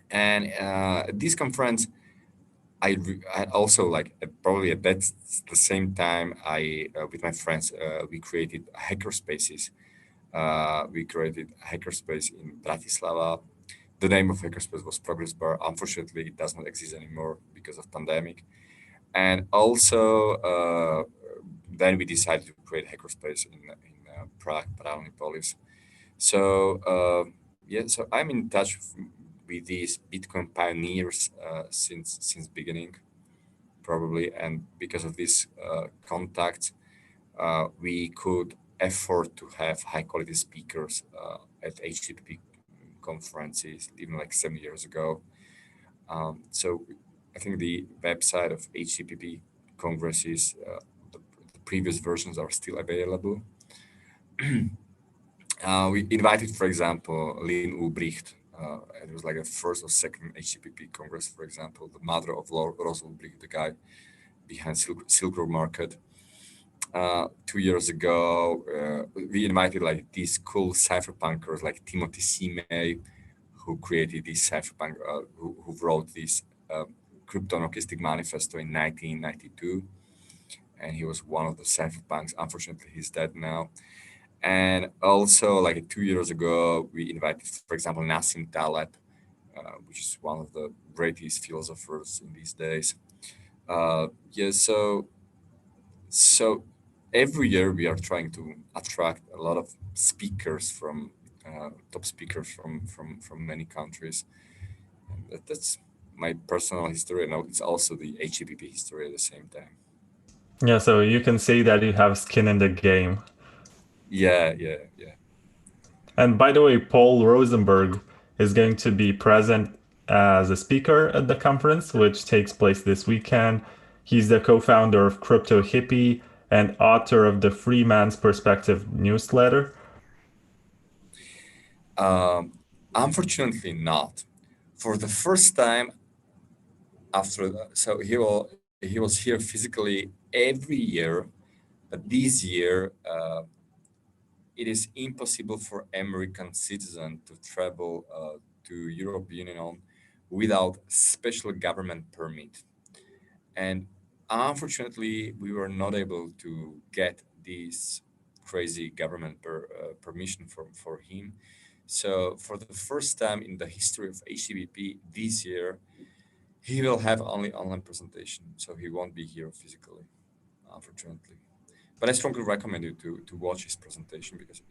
And at this conference, I also like probably at that the same time I with my friends we created hackerspaces. We created a hackerspace in Bratislava. The name of hackerspace was Progress Bar. Unfortunately, it does not exist anymore because of pandemic. And also then we decided to create hackerspace in Prague, Paralelni Polis. So yeah, so I'm in touch with these Bitcoin pioneers since beginning probably, and because of this contact, we could afford to have high quality speakers at HTTP conferences even like 7 years ago. So I think the website of HTTP congresses, the previous versions are still available. We invited, for example, Lynn Ulbricht. It was like a first or second HTTP Congress, for example, the mother of Rosa Ulbricht, the guy behind Silk Road Market. 2 years ago, we invited like these cool cypherpunkers like Timothy C. May, who created this cypherpunk, who wrote this crypto anarchistic manifesto in 1992. And he was one of the cypherpunks. Unfortunately, he's dead now. And also, like 2 years ago, we invited, for example, Nassim Taleb, which is one of the greatest philosophers in these days. Yeah, so every year we are trying to attract a lot of speakers from top speakers from many countries. And that's my personal history, and it's also the HEPP history at the same time. Yeah, so you can say that you have skin in the game. Yeah, yeah, yeah. And by the way, Paul Rosenberg is going to be present as a speaker at the conference, which takes place this weekend. He's the co founder of Crypto Hippie and author of the Free Man's Perspective newsletter. Um, Unfortunately, not. For the first time after, so he was here physically every year, but this year it is impossible for American citizens to travel to European Union without special government permit. And unfortunately, we were not able to get this crazy government permission for him. So for the first time in the history of HTTP this year, he will have only online presentation, so he won't be here physically, unfortunately. But I strongly recommend you to watch his presentation because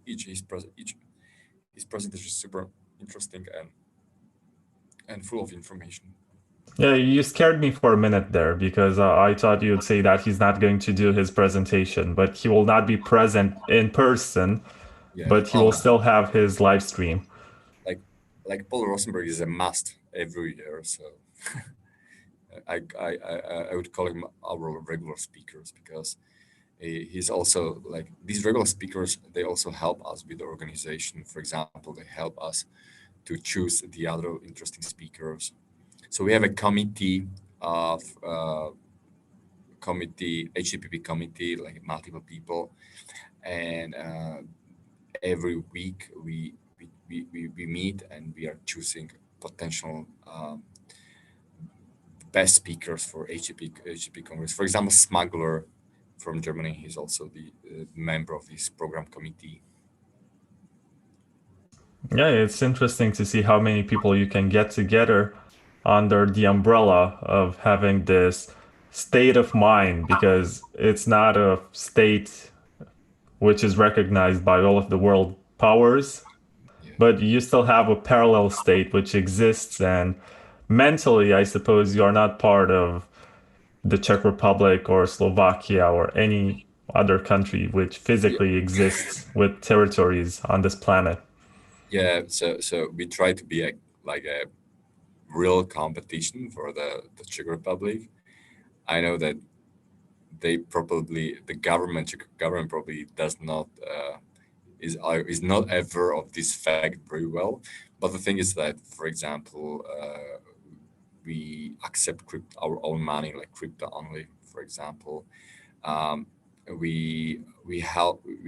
each his presentation is super interesting and full of information. Yeah, you scared me for a minute there because I thought you'd say that he's not going to do his presentation, but he will not be present in person, Yeah. but he Oh will no. still have his live stream. Like Paul Rosenberg is a must every year. So I would call him our regular speakers because he's also like these regular speakers. They also help us with the organization. For example, they help us to choose the other interesting speakers. So we have a committee of HTTP committee, like multiple people, and every week we meet and we are choosing potential best speakers for HTTP Congress. For example, Smuggler from Germany, he's also the member of this program committee. Yeah, it's interesting to see how many people you can get together under the umbrella of having this state of mind because it's not a state which is recognized by all of the world powers, Yeah. but you still have a parallel state which exists. And mentally, I suppose you are not part of the Czech Republic or Slovakia or any other country which Yeah. physically exists with territories on this planet. Yeah, so we try to be like a real competition for the Czech Republic. I know that the government probably does not is not aware of this fact very well. But the thing is that, for example, we accept our own money, like crypto only. For example, um, we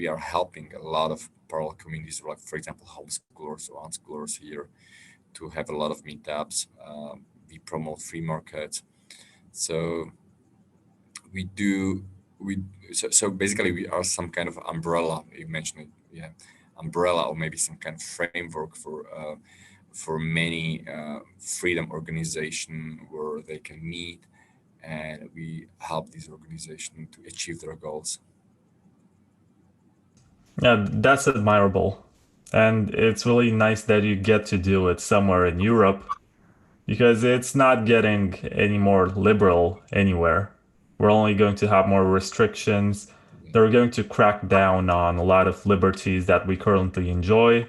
are helping a lot of parallel communities, like for example, homeschoolers or unschoolers here, to have a lot of meetups. We promote free markets, so we do we so basically we are some kind of umbrella. You mentioned it, yeah, umbrella or maybe some kind of framework for many freedom organization where they can meet, and we help these organizations to achieve their goals. Yeah, that's admirable. And it's really nice that you get to do it somewhere in Europe because it's not getting any more liberal anywhere. We're only going to have more restrictions. Yeah, They're going to crack down on a lot of liberties that we currently enjoy.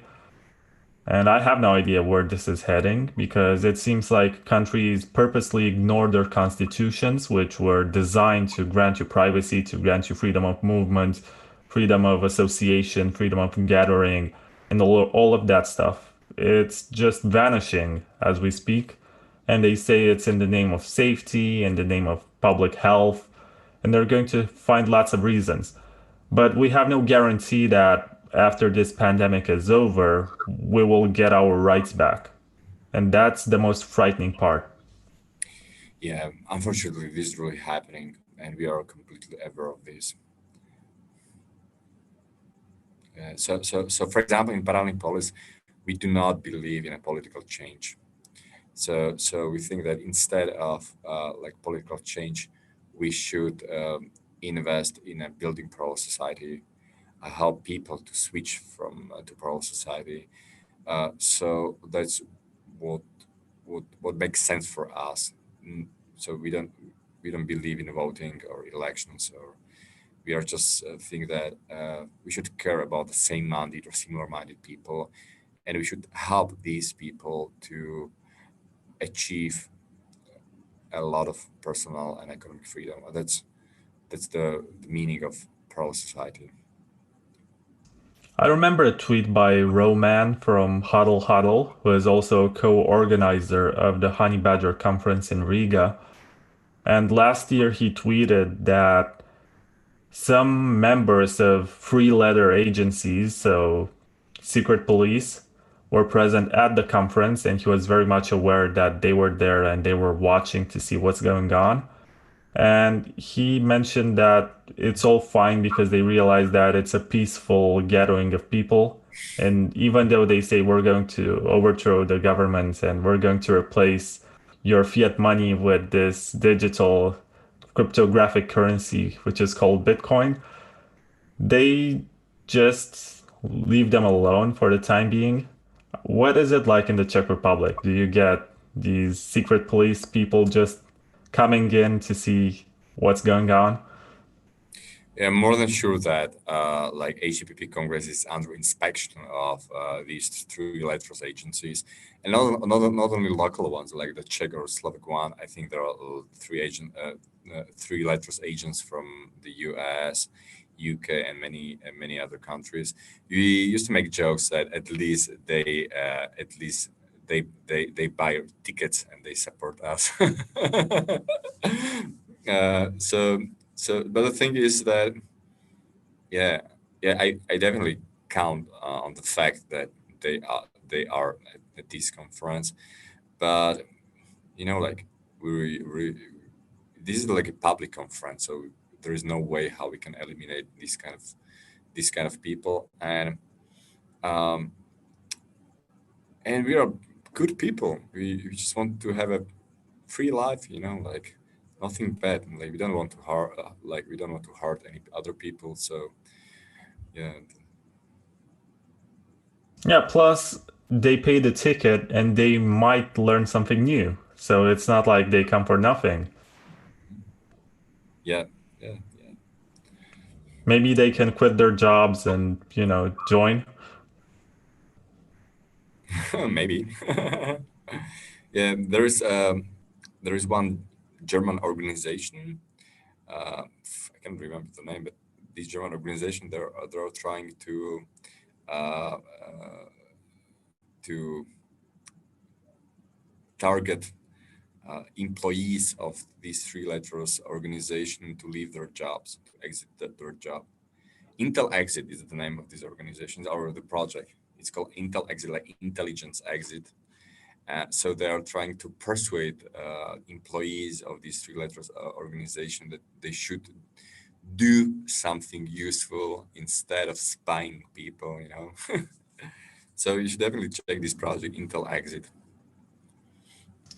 And I have no idea where this is heading because it seems like countries purposely ignore their constitutions, which were designed to grant you privacy, to grant you freedom of movement, freedom of association, freedom of gathering, and all of that stuff. It's just vanishing as we speak. And they say it's in the name of safety, in the name of public health, and they're going to find lots of reasons. But we have no guarantee that after this pandemic is over, we will get our rights back. And that's the most frightening part. yeah. Unfortunately, this is really happening, and we are completely aware of this. So for example, in Paralelni Polis, we do not believe in a political change. So we think that instead of like political change, we should invest in a building parallel society, help people to switch from to parallel society. So that's what what makes sense for us. Mm, So we don't believe in voting or elections, or we are just think that we should care about the same minded or similar minded people, and we should help these people to achieve a lot of personal and economic freedom. That's the meaning of parallel society. I remember a tweet by Roman from Huddle Huddle, who is also a co-organizer of the Honey Badger conference in Riga. And last year he tweeted that some members of free letter agencies, so secret police, were present at the conference, and he was very much aware that they were there and they were watching to see what's going on. And he mentioned that it's all fine because they realize that it's a peaceful gathering of people. And even though they say we're going to overthrow the government and we're going to replace your fiat money with this digital cryptographic currency, which is called Bitcoin, they just leave them alone for the time being. What is it like in the Czech Republic? Do you get these secret police people just coming in to see what's going on? Yeah, I'm more than sure that like HCPP Congress is under inspection of these three letters agencies, and not only local ones like the Czech or Slovak one. I think there are three letters agents from the US, UK, and many other countries. We used to make jokes that at least they buy tickets and they support us. So but the thing is that yeah, I definitely count on the fact that they are at this conference, but like we this is like a public conference, so there is no way how we can eliminate these kind of people, um, and we are good people. We just want to have a free life, like nothing bad. Like we don't want to hurt any other people. So yeah, Yeah, plus they pay the ticket and they might learn something new. So it's not like they come for nothing. yeah, yeah, Maybe they can quit their jobs and, join. yeah. Maybe. Yeah, there is one German organization. I can't remember the name, but this German organization they're trying uh, uh, to target employees of these three letters organization to leave their jobs, to exit their job. Intelexit is the name of this organization or the project. It's called Intelexit, like intelligence exit. So they are trying to persuade employees of these three letters organization that they should do something useful instead of spying people. So you should definitely check this project, Intelexit.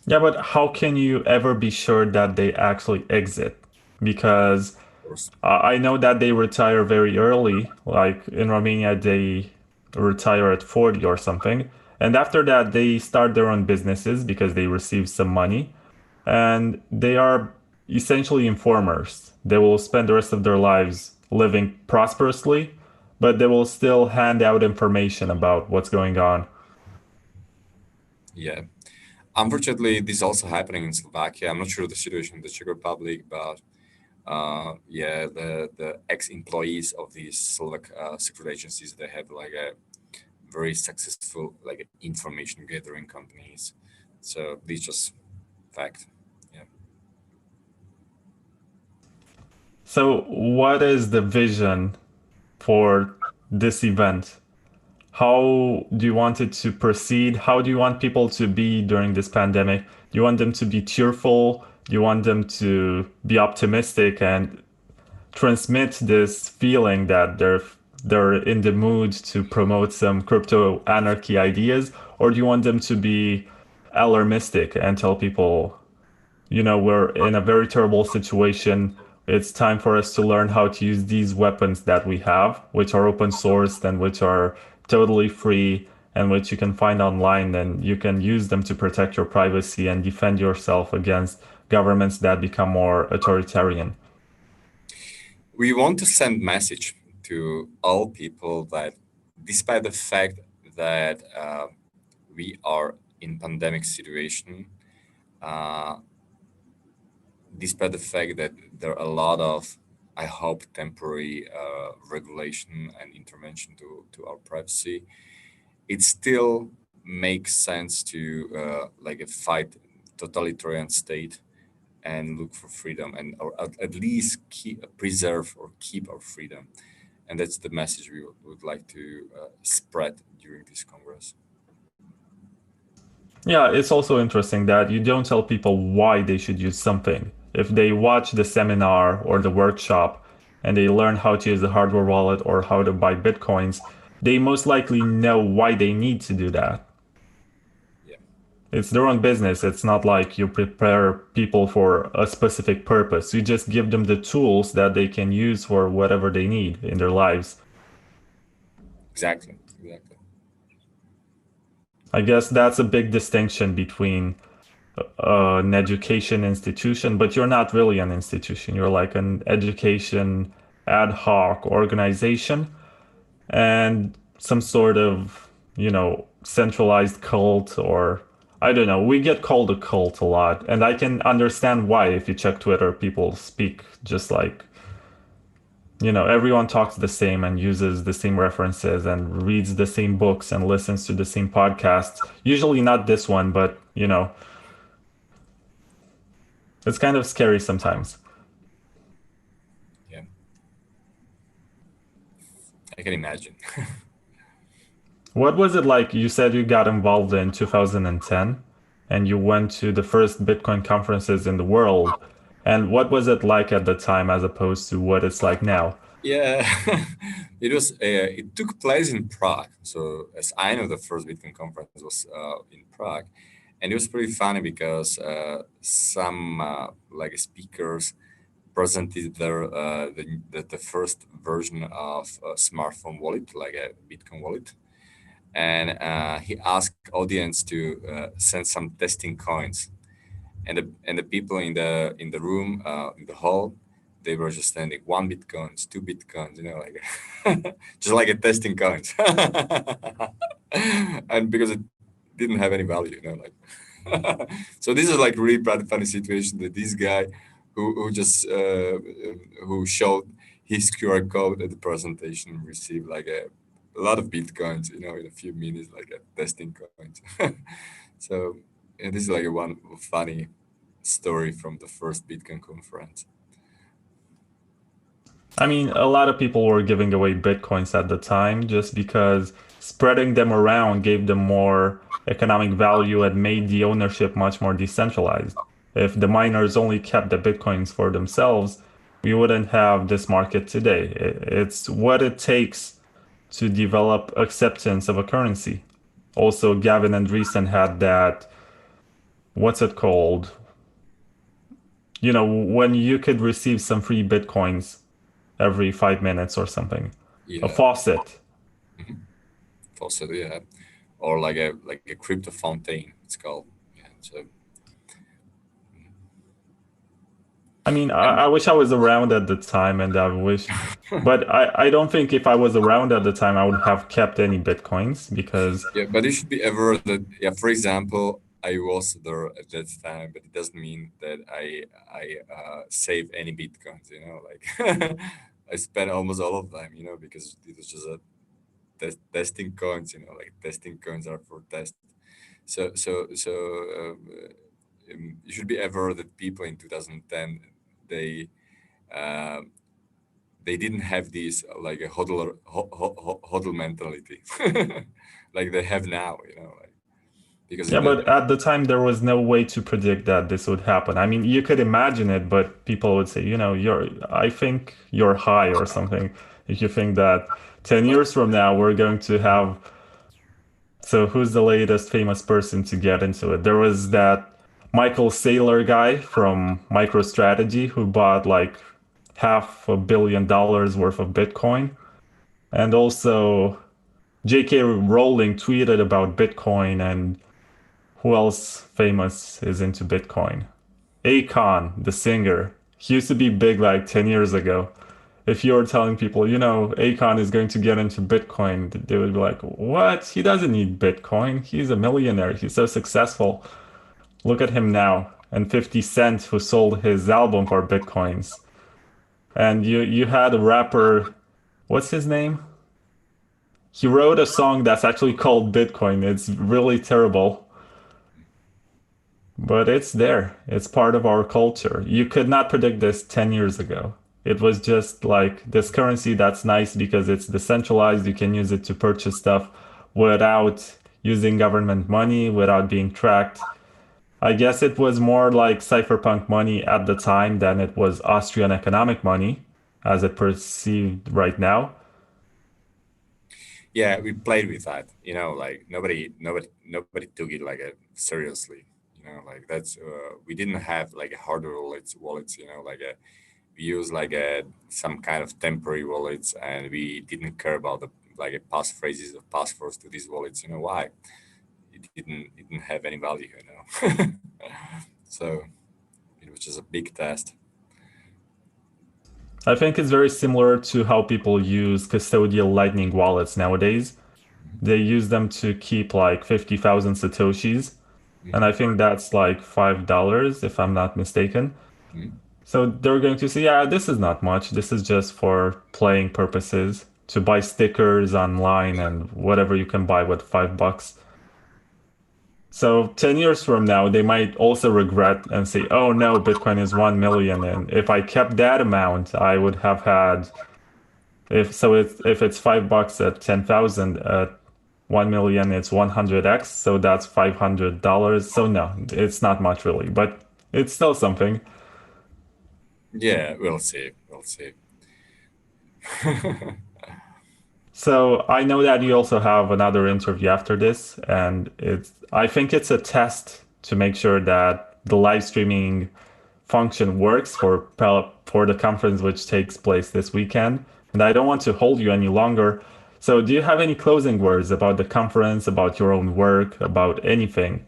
Yeah, but how can you ever be sure that they actually exit? Because Of course. I know that they retire very early. Like in Romania, they retire at 40 or something. And after that, they start their own businesses because they receive some money. And they are essentially informers. They will spend the rest of their lives living prosperously, but they will still hand out information about what's going on. Yeah. Unfortunately, this is also happening in Slovakia. I'm not sure the situation in the Czech Republic, but yeah, the ex-employees of these Slovak secret agencies, they have like a very successful like information gathering companies. So this just fact. Yeah. So, what is the vision for this event? How do you want it to proceed? How do you want people to be during this pandemic? Do you want them to be cheerful? Do you want them to be optimistic and transmit this feeling that they're in the mood to promote some crypto anarchy ideas, or do you want them to be alarmistic and tell people, we're in a very terrible situation. It's time for us to learn how to use these weapons that we have, which are open sourced and which are totally free and which you can find online, and you can use them to protect your privacy and defend yourself against governments that become more authoritarian. We want to send message to all people that despite the fact that we are in pandemic situation, uh, despite the fact that there are a lot of, I hope, temporary regulation and intervention to our privacy, it still makes sense to fight totalitarian state and look for freedom, and or at least preserve or keep our freedom. And that's the message we would like to spread during this Congress. Yeah, it's also interesting that you don't tell people why they should use something. If they watch the seminar or the workshop and they learn how to use the hardware wallet or how to buy Bitcoins, they most likely know why they need to do that. Yeah, It's their own business. It's not like you prepare people for a specific purpose. You just give them the tools that they can use for whatever they need in their lives. exactly, exactly. I guess that's a big distinction between an education institution, but you're not really an institution. You're like an education ad hoc organization and some sort of, centralized cult, or I don't know. We get called a cult a lot, and I can understand why. If you check Twitter, people speak just like, everyone talks the same and uses the same references and reads the same books and listens to the same podcasts. Usually not this one, but, it's kind of scary sometimes. Yeah, I can imagine. What was it like? You said you got involved in 2010 and you went to the first Bitcoin conferences in the world. And what was it like at the time as opposed to what it's like now? Yeah, it was. It took place in Prague. So as I know, the first Bitcoin conference was in Prague, and it was pretty funny because some speakers presented the first version of a smartphone wallet, like a Bitcoin wallet, and he asked audience to send some testing coins, and the people in the room in the hall, they were just sending 1 bitcoins, 2 bitcoins, like just like a testing coins, and because it didn't have any value, like so this is like really funny situation that this guy who just who showed his QR code at the presentation received like a lot of bitcoins, in a few minutes, like a testing coins. So this is like a one funny story from the first Bitcoin conference. I mean, a lot of people were giving away Bitcoins at the time just because spreading them around gave them more economic value and made the ownership much more decentralized. If the miners only kept the Bitcoins for themselves, we wouldn't have this market today. It's what it takes to develop acceptance of a currency. Also, Gavin Andresen had that, what's it called? When you could receive some free Bitcoins every 5 minutes or something. A Yeah, faucet. also yeah, or like a crypto fountain, it's called. Yeah, so I mean, I and wish I was around at the time, and I wish, but I don't think if I was around at the time, I would have kept any Bitcoins because, yeah, but you should be aware that, yeah, for example, I was there at that time, but it doesn't mean that I save any bitcoins. Like I spent almost all of them. Because it was just a testing coins. Like testing coins are for test. So you should be aware that people in 2010, they um, they didn't have this like a hodl mentality like they have now. Like because yeah, in the but at the time, there was no way to predict that this would happen. I mean, you could imagine it, but people would say, I think you're high or something. if you think that 10 years from now we're going to have. So who's the latest famous person to get into it? There was that Michael Saylor guy from MicroStrategy who bought like $500 million worth of Bitcoin. And also J.K. Rowling tweeted about Bitcoin, and who else famous is into Bitcoin? Akon, the singer. He used to be big like 10 years ago. If you were telling people, Akon is going to get into Bitcoin, they would be like, what? He doesn't need Bitcoin. He's a millionaire. He's so successful. Look at him now. And 50 Cent, who sold his album for Bitcoins. And you had a rapper, what's his name? He wrote a song that's actually called Bitcoin. It's really terrible, but it's there. It's part of our culture. You could not predict this 10 years ago. It was just like this currency that's nice because it's decentralized. You can use it to purchase stuff without using government money, without being tracked. I guess it was more like cypherpunk money at the time than it was Austrian economic money as it perceived right now. Yeah, we played with that. Like nobody took it like seriously. Like that's we didn't have like a hardware wallets. Like we use like some kind of temporary wallets, and we didn't care about the like a passphrases or passwords to these wallets. Why? It didn't have any value. So it was just a big test. I think it's very similar to how people use custodial Lightning wallets nowadays. They use them to keep like 50,000 Satoshis. And I Mhm. think that's like $5, if I'm not mistaken. Mhm. So they're going to say, yeah, this is not much. This is just for playing purposes, to buy stickers online and whatever you can buy with $5. So 10 years from now, they might also regret and say, oh no, Bitcoin is 1 million. And if I kept that amount, I would have had, if it's $5 at 10,000, at 1 million, it's 100x. So that's $500. So no, it's not much really, but it's still something. Yeah, we'll see. We'll see. So I know that you also have another interview after this, and I think it's a test to make sure that the live streaming function works for the conference which takes place this weekend. And I don't want to hold you any longer. So do you have any closing words about the conference, about your own work, about anything?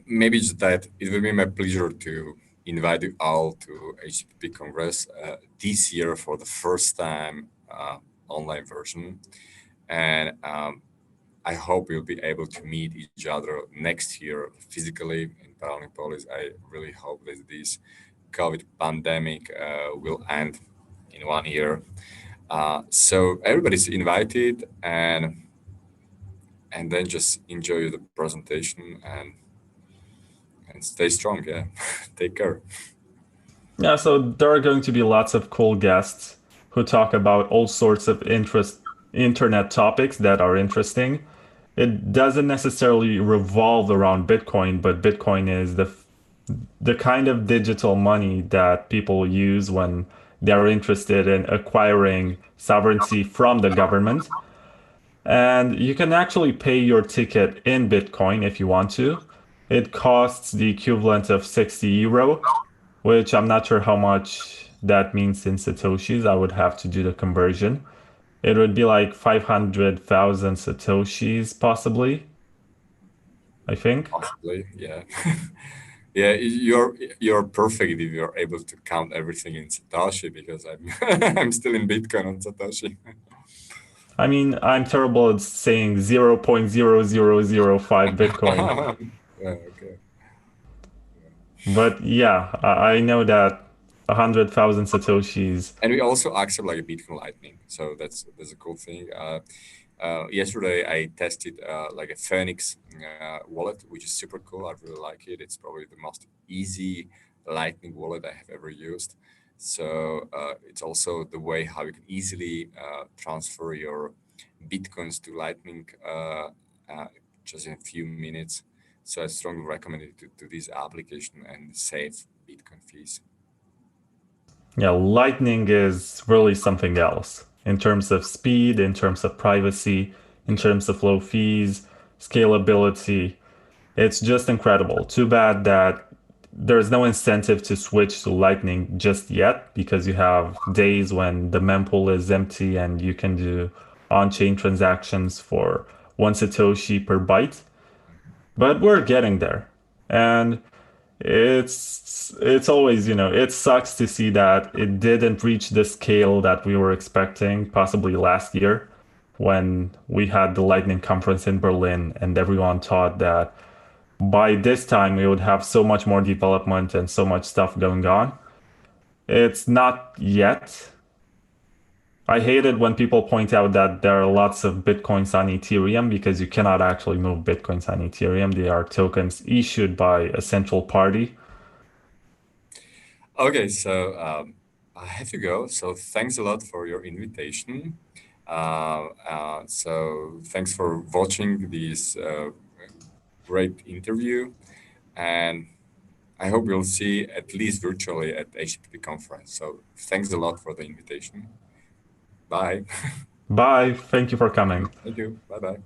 Maybe just that it will be my pleasure to invite you all to HTTP Congress this year for the first time online version. And I hope we'll be able to meet each other next year physically in Paralelni Polis. I really hope that this COVID pandemic will end in 1 year. So everybody's invited, and then just enjoy the presentation and stay strong. Yeah, take care. Yeah, so there are going to be lots of cool guests who talk about all sorts of internet topics that are interesting. It doesn't necessarily revolve around Bitcoin, but Bitcoin is the kind of digital money that people use when they're interested in acquiring sovereignty from the government. And you can actually pay your ticket in Bitcoin if you want to. It costs the equivalent of 60 euro, which I'm not sure how much that means in Satoshis. I would have to do the conversion. It would be like 500,000 Satoshis, possibly, I think. Possibly, yeah. Yeah, you're perfect if you're able to count everything in Satoshi because I'm I'm still in Bitcoin on Satoshi. I mean, I'm terrible at saying 0.0005 Bitcoin. Yeah, okay. But yeah, I know that 100,000 Satoshis. And we also accept like a Bitcoin Lightning, so that's a cool thing. Yesterday I tested like a Phoenix wallet, which is super cool. I really like it. It's probably the most easy Lightning wallet I have ever used. So it's also the way how you can easily transfer your bitcoins to Lightning uh, just in a few minutes. So I strongly recommend it to this application and save Bitcoin fees. Yeah, Lightning is really something else in terms of speed, in terms of privacy, in terms of low fees, scalability. It's just incredible. Too bad that there's no incentive to switch to Lightning just yet because you have days when the mempool is empty and you can do on-chain transactions for 1 Satoshi per byte. But we're getting there. And it's always, it sucks to see that it didn't reach the scale that we were expecting, possibly last year when we had the Lightning conference in Berlin and everyone thought that by this time we would have so much more development and so much stuff going on. It's not yet. I hate it when people point out that there are lots of Bitcoins on Ethereum because you cannot actually move Bitcoins on Ethereum. They are tokens issued by a central party. Okay, so I have to go. So thanks a lot for your invitation. So thanks for watching this great interview, and I hope we'll see at least virtually at HTTP conference. So thanks a lot for the invitation. Bye. Bye. Thank you for coming. Thank you. Bye bye.